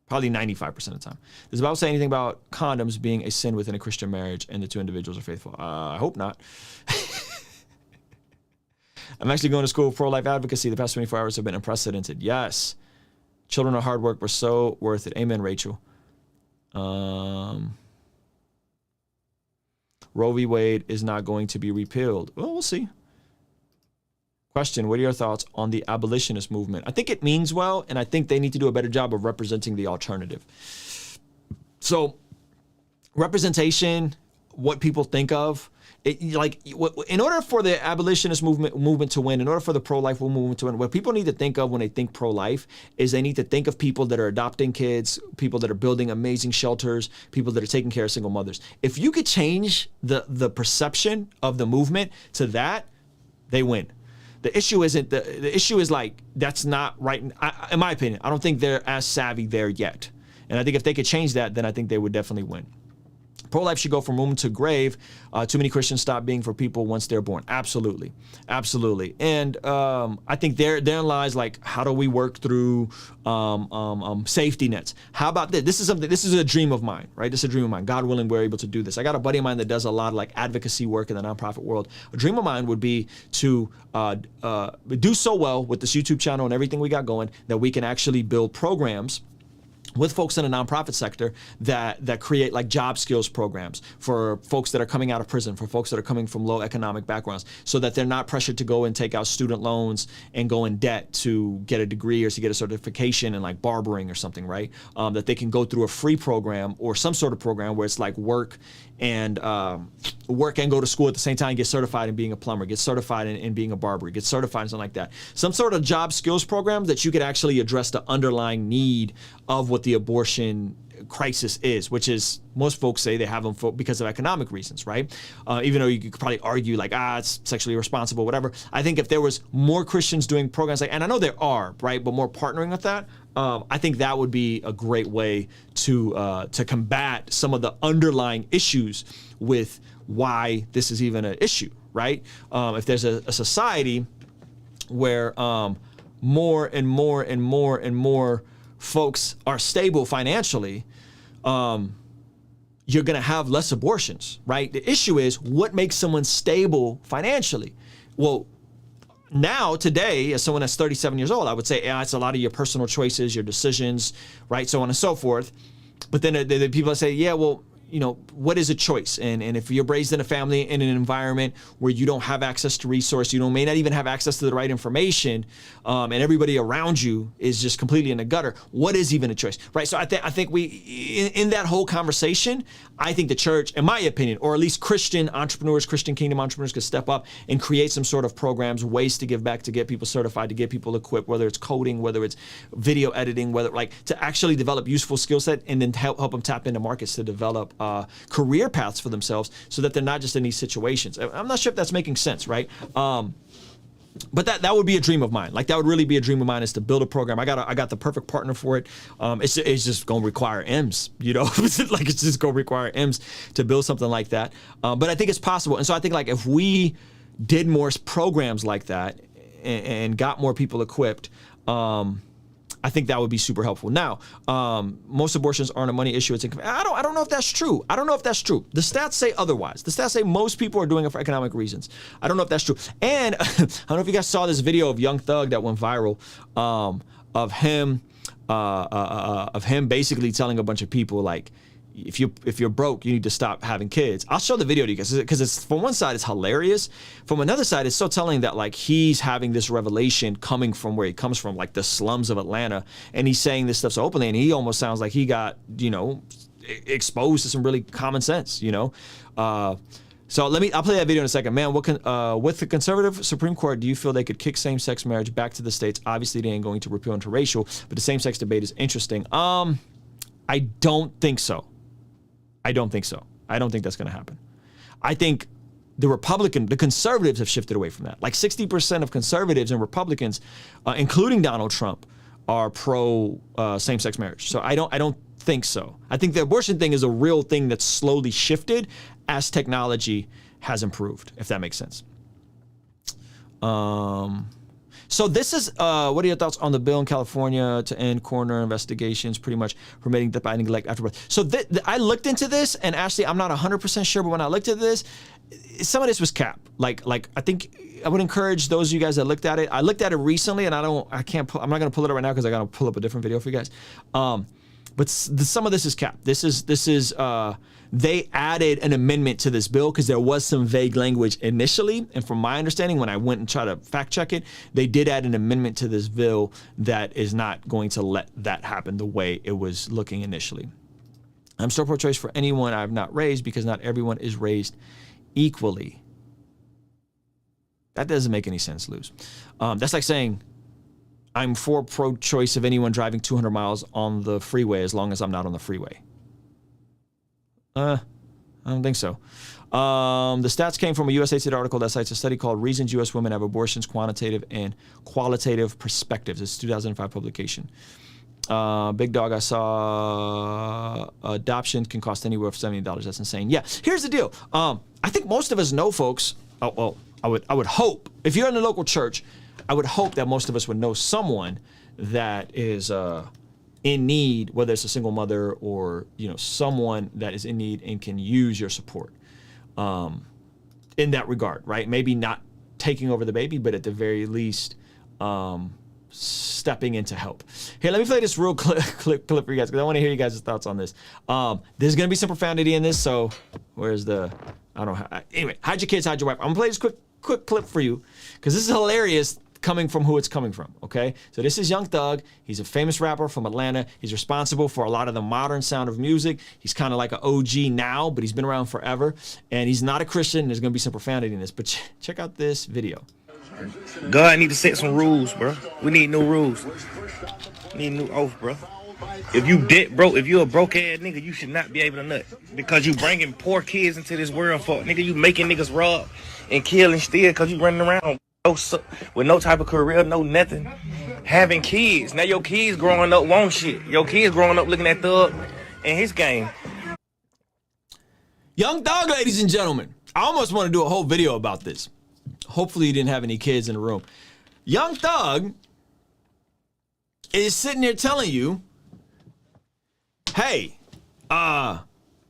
Probably 95% of the time. Does the Bible say anything about condoms being a sin within a Christian marriage and the two individuals are faithful? I hope not. I'm actually going to school for pro-life advocacy. The past 24 hours have been unprecedented. Yes. Children of hard work were so worth it. Amen, Rachel. Roe v. Wade is not going to be repealed. Well, we'll see. Question, what are your thoughts on the abolitionist movement? I think it means well, and I think they need to do a better job of representing the alternative. So representation, what people think of, in order for the abolitionist movement to win, in order for the pro-life movement to win, what people need to think of when they think pro-life is they need to think of people that are adopting kids, people that are building amazing shelters, people that are taking care of single mothers. If you could change the perception of the movement to that, they win. The issue isn't the issue is like that's not right. In my opinion, I don't think they're as savvy there yet. And I think if they could change that, then I think they would definitely win. Pro-life should go from womb to grave. Too many Christians stop being for people once they're born. Absolutely, absolutely. And I think therein lies, like, how do we work through safety nets? How about this? This is a dream of mine, right? This is a dream of mine. God willing, we're able to do this. I got a buddy of mine that does a lot of like advocacy work in the nonprofit world. A dream of mine would be to do so well with this YouTube channel and everything we got going that we can actually build programs with folks in the nonprofit sector that create like job skills programs for folks that are coming out of prison, for folks that are coming from low economic backgrounds, so that they're not pressured to go and take out student loans and go in debt to get a degree or to get a certification in like barbering or something, right? That they can go through a free program or some sort of program where it's like work and go to school at the same time, get certified in being a plumber, get certified in being a barber, get certified in something like that. Some sort of job skills program that you could actually address the underlying need of what the abortion crisis is, which is most folks say they have them because of economic reasons, right? Even though you could probably argue like, it's sexually irresponsible, whatever. I think if there was more Christians doing programs like, and I know there are, right, but more partnering with that, I think that would be a great way to combat some of the underlying issues with why this is even an issue, right? If there's a society where more and more folks are stable financially, you're gonna have less abortions, right? The issue is what makes someone stable financially? Well, now, today, as someone that's 37 years old, I would say, it's a lot of your personal choices, your decisions, right? So on and so forth. But then the people that say, well, you know, what is a choice? And if you're raised in a family in an environment where you don't have access to resource, you may not even have access to the right information, and everybody around you is just completely in the gutter, what is even a choice, right? So I think we, in that whole conversation, I think the church, in my opinion, or at least Christian entrepreneurs, Christian kingdom entrepreneurs, could step up and create some sort of programs, ways to give back, to get people certified, to get people equipped, whether it's coding, whether it's video editing, whether like to actually develop useful skill set and then help them tap into markets to develop career paths for themselves so that they're not just in these situations. I'm not sure if that's making sense, right? But that would be a dream of mine. Like that would really be a dream of mine, is to build a program. I got the perfect partner for it. It's just gonna require M's, you know, like it's just gonna require M's to build something like that. But I think it's possible. And so I think like if we did more programs like that and got more people equipped, I think that would be super helpful. Now, most abortions aren't a money issue. I don't know if that's true. I don't know if that's true. The stats say otherwise. The stats say most people are doing it for economic reasons. I don't know if that's true. And I don't know if you guys saw this video of Young Thug that went viral, of him basically telling a bunch of people like, if you're broke, you need to stop having kids. I'll show the video to you guys because it's, from one side, it's hilarious. From another side, it's so telling that like he's having this revelation coming from where he comes from, like the slums of Atlanta, and he's saying this stuff so openly, and he almost sounds like he got, you know, exposed to some really common sense, you know. So I'll play that video in a second. Man, with the conservative Supreme Court, do you feel they could kick same-sex marriage back to the states? Obviously, they ain't going to repeal interracial, but the same-sex debate is interesting. I don't think so. I don't think so. I don't think that's going to happen. I think the conservatives have shifted away from that. Like 60% of conservatives and Republicans, including Donald Trump, are pro same-sex marriage. So I don't think so. I think the abortion thing is a real thing that's slowly shifted as technology has improved, if that makes sense. So this is, what are your thoughts on the bill in California to end coroner investigations, pretty much permitting death by neglect after birth? So I looked into this, and actually I'm not 100% sure, but when I looked at this, some of this was cap. Like I think I would encourage those of you guys that looked at it. I looked at it recently, and I'm not gonna pull it up right now because I gotta pull up a different video for you guys. But some of this is cap. This is they added an amendment to this bill because there was some vague language initially. And from my understanding, when I went and tried to fact check it, they did add an amendment to this bill that is not going to let that happen the way it was looking initially. I'm still pro-choice for anyone I've not raised because not everyone is raised equally. That doesn't make any sense, Luz. That's like saying I'm for pro-choice of anyone driving 200 miles on the freeway as long as I'm not on the freeway. I don't think so. The stats came from a USA Today article that cites a study called Reasons U.S. Women Have Abortions, Quantitative and Qualitative Perspectives. It's a 2005 publication. Big Dog, I saw adoption can cost anywhere from $70. That's insane. Yeah, here's the deal. I think most of us know folks. Oh, well, I would hope if you're in the local church, I would hope that most of us would know someone that is in need, whether it's a single mother or someone that is in need and can use your support in that regard, right? Maybe not taking over the baby, but at the very least stepping in to help. Here, let me play this real clip for you guys because I want to hear you guys' thoughts on this. There's gonna be some profanity in this, so where's the? I don't know. Anyway, hide your kids, hide your wife. I'm gonna play this quick clip for you because this is hilarious coming from who it's coming from, okay? So this is Young Thug. He's a famous rapper from Atlanta. He's responsible for a lot of the modern sound of music. He's kind of like an OG now, but he's been around forever. And he's not a Christian. There's gonna be some profanity in this, but check out this video. God need to set some rules, bro. We need new rules. We need a new oath, bro. If you if you a broke ass nigga, you should not be able to nut because you bringing poor kids into this world for nigga. You making niggas rob and kill and steal because you running around with no type of career, no nothing. Having kids. Now your kids growing up won't shit. Your kids growing up looking at Thug and his game. Young Thug, ladies and gentlemen. I almost want to do a whole video about this. Hopefully you didn't have any kids in the room. Young Thug is sitting there telling you, hey,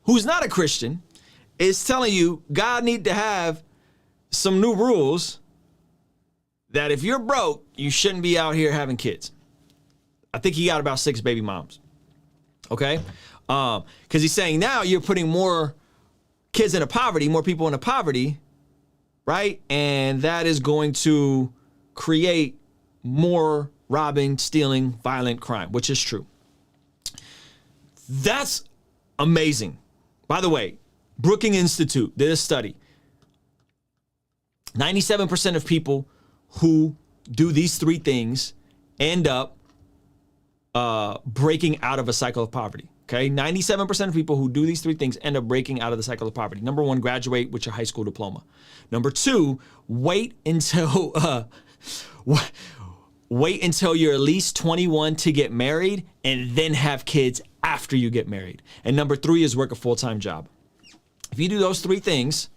who's not a Christian, is telling you God need to have some new rules that if you're broke, you shouldn't be out here having kids. I think he got about 6 baby moms. Okay? Because he's saying now you're putting more kids into poverty, more people into poverty, right? And that is going to create more robbing, stealing, violent crime, which is true. That's amazing. By the way, Brookings Institute did a study. 97% of people who do these 3 things end up breaking out of a cycle of poverty. Okay, 97% of people who do these 3 things end up breaking out of the cycle of poverty. Number 1, graduate with your high school diploma. Number 2, wait until you're at least 21 to get married and then have kids after you get married. And number 3 is work a full-time job. If you do those 3 things,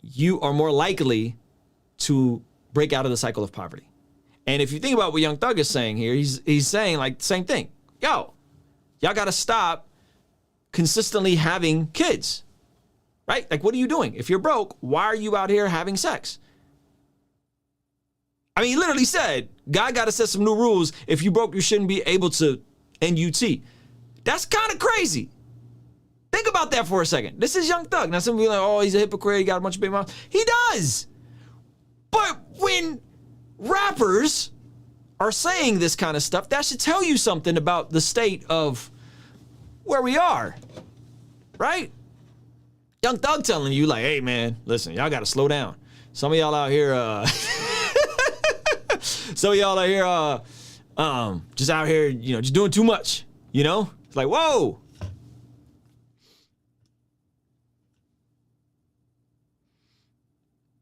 you are more likely to break out of the cycle of poverty. And if you think about what Young Thug is saying here, he's saying like the same thing. Yo, y'all got to stop consistently having kids, right? Like, what are you doing? If you're broke, why are you out here having sex? I mean, he literally said, God got to set some new rules. If you broke, you shouldn't be able to NUT. That's kind of crazy. Think about that for a second. This is Young Thug. Now, some people are like, oh, he's a hypocrite. He got a bunch of baby moms. He does. But when rappers are saying this kind of stuff, that should tell you something about the state of where we are, right? Young Thug telling you like, hey man, listen, y'all got to slow down. Some of y'all out here, just out here, just doing too much, It's like, whoa.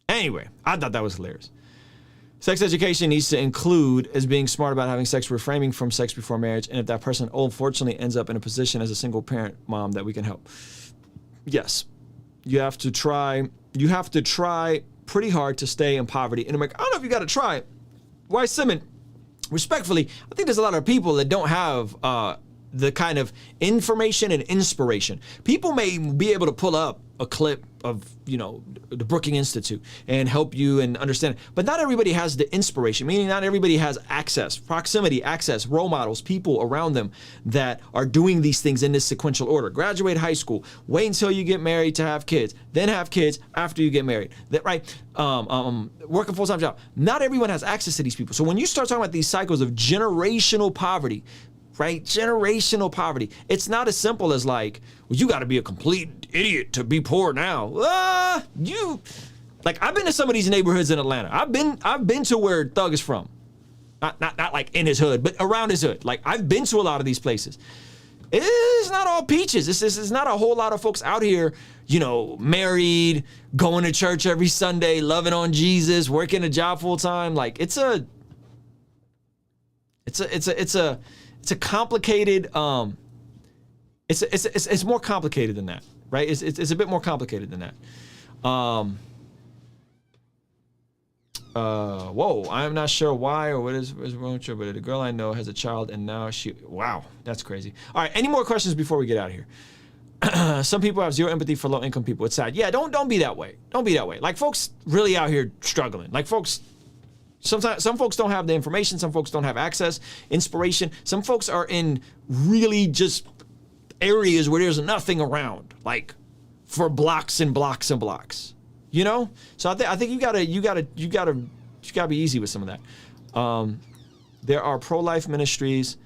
Anyway, I thought that was hilarious. Sex education needs to include as being smart about having sex, refraining from sex before marriage, and if that person unfortunately ends up in a position as a single parent mom, that we can help. Yes, you have to try pretty hard to stay in poverty. And I'm like, I don't know if you got to try it. Why, Simon? Respectfully, I think there's a lot of people that don't have the kind of information and inspiration. People may be able to pull up a clip of, the Brookings Institute and help you and understand it. But not everybody has the inspiration, meaning not everybody has access, proximity, access, role models, people around them that are doing these things in this sequential order. Graduate high school, wait until you get married to have kids, then have kids after you get married. That right? Work a full-time job. Not everyone has access to these people. So when you start talking about these cycles of generational poverty, right? Generational poverty. It's not as simple as like, well, you got to be a complete idiot to be poor now. I've been to some of these neighborhoods in Atlanta. I've been to where Thug is from. Not like in his hood, but around his hood. Like, I've been to a lot of these places. It's not all peaches. It's not a whole lot of folks out here, married, going to church every Sunday, loving on Jesus, working a job full time. Like, it's a It's a complicated, it's more complicated than that, right? It's a bit more complicated than that. Whoa, I'm not sure why or what is wrong with her, but the girl I know has a child and now wow, that's crazy. All right, any more questions before we get out of here? Some people have zero empathy for low-income people. It's sad. Yeah, don't be that way. Don't be that way. Like, folks really out here struggling. Like, folks, sometimes some folks don't have the information. Some folks don't have access, inspiration. Some folks are in really just areas where there's nothing around, like for blocks and blocks and blocks. You know? So I think you gotta be easy with some of that. There are pro-life ministries.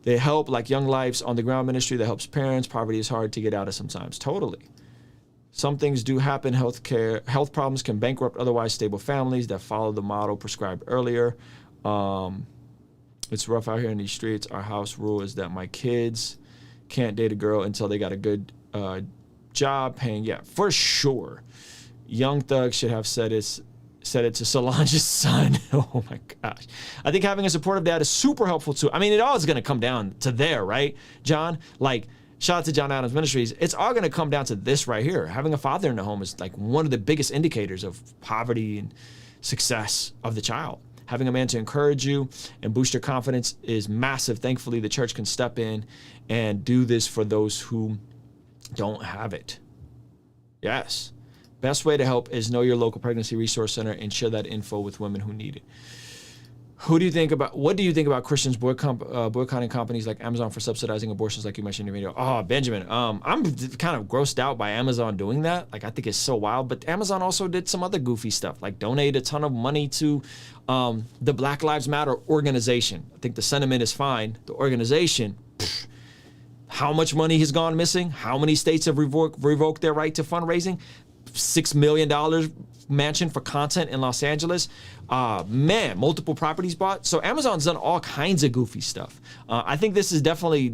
They help, like Young Life's on the ground ministry that helps parents. Poverty is hard to get out of sometimes. Totally. Some things do happen. Health problems can bankrupt otherwise stable families that follow the model prescribed earlier. It's rough out here in these streets. Our house rule is that my kids can't date a girl until they got a good job paying. Yeah, for sure. Young Thug should have said it to Solange's son. Oh my gosh. I think having a supportive dad is super helpful too. I mean, it all is going to come down to there, right, John? Like, shout out to John Adams Ministries. It's all going to come down to this right here. Having a father in the home is like one of the biggest indicators of poverty and success of the child. Having a man to encourage you and boost your confidence is massive. Thankfully, the church can step in and do this for those who don't have it. Yes. Best way to help is know your local pregnancy resource center and share that info with women who need it. What do you think about Christians boycotting companies like Amazon for subsidizing abortions like you mentioned in your video? Oh, Benjamin, I'm kind of grossed out by Amazon doing that. Like, I think it's so wild. But Amazon also did some other goofy stuff, like donate a ton of money to the Black Lives Matter organization. I think the sentiment is fine. The organization, how much money has gone missing? How many states have revoked their right to fundraising? $6 million mansion for content in Los Angeles. Man, multiple properties bought. So Amazon's done all kinds of goofy stuff. I think this is definitely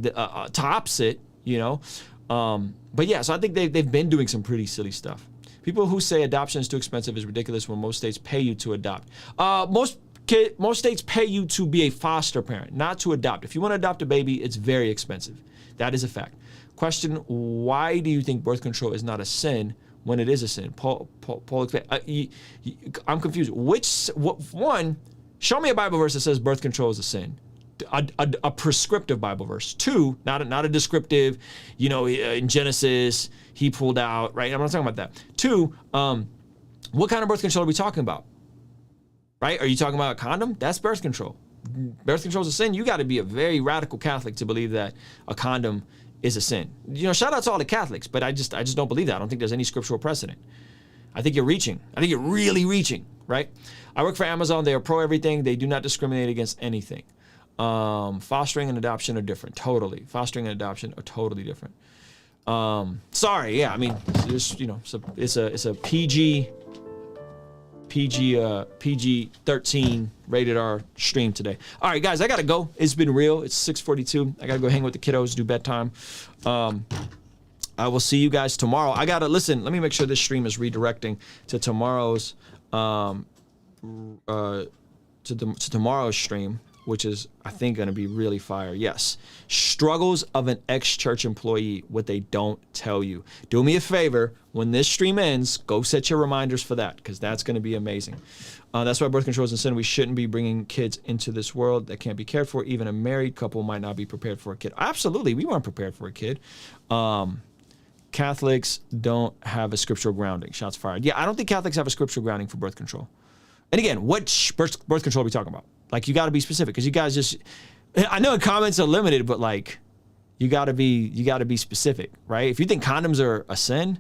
tops it, you know. But yeah, so I think they've been doing some pretty silly stuff. People who say adoption is too expensive is ridiculous when most states pay you to adopt. Most states pay you to be a foster parent, not to adopt. If you want to adopt a baby, it's very expensive. That is a fact. Question, why do you think birth control is not a sin when it is a sin? Paul, I'm confused. One, show me a Bible verse that says birth control is a sin. A prescriptive Bible verse. Two, not a descriptive, you know, in Genesis, he pulled out, right? I'm not talking about that. Two, what kind of birth control are we talking about? Right? Are you talking about a condom? That's birth control. Birth control is a sin. You got to be a very radical Catholic to believe that a condom is a sin. You know, shout out to all the Catholics, but I just don't believe that. I don't think there's any scriptural precedent. I think you're reaching. I think you're really reaching, right? I work for Amazon. They are pro everything. They do not discriminate against anything. Fostering and adoption are different. Totally. Fostering and adoption are totally different. Sorry. Yeah. I mean, it's, you know, it's a PG-13 rated R stream today. All right, guys, I gotta go. It's been real. It's 6:42. I gotta go hang with the kiddos, do bedtime. I will see you guys tomorrow. I gotta listen. Let me make sure this stream is redirecting to tomorrow's tomorrow's stream, which is, I think, going to be really fire. Yes. Struggles of an ex-church employee, what they don't tell you. Do me a favor, when this stream ends, go set your reminders for that, because that's going to be amazing. That's why birth control is a sin. We shouldn't be bringing kids into this world that can't be cared for. Even a married couple might not be prepared for a kid. Absolutely, we weren't prepared for a kid. Catholics don't have a scriptural grounding. Shots fired. Yeah, I don't think Catholics have a scriptural grounding for birth control. And again, what birth control are we talking about? Like, you got to be specific, because you guys just, I know comments are limited, but like, you got to be specific, right? If you think condoms are a sin,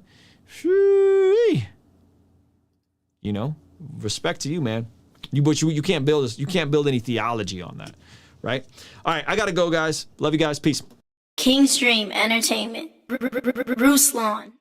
you know, respect to you, man. But you can't build any theology on that, right? All right, I got to go, guys. Love you guys. Peace. King Stream Entertainment. Ruslan.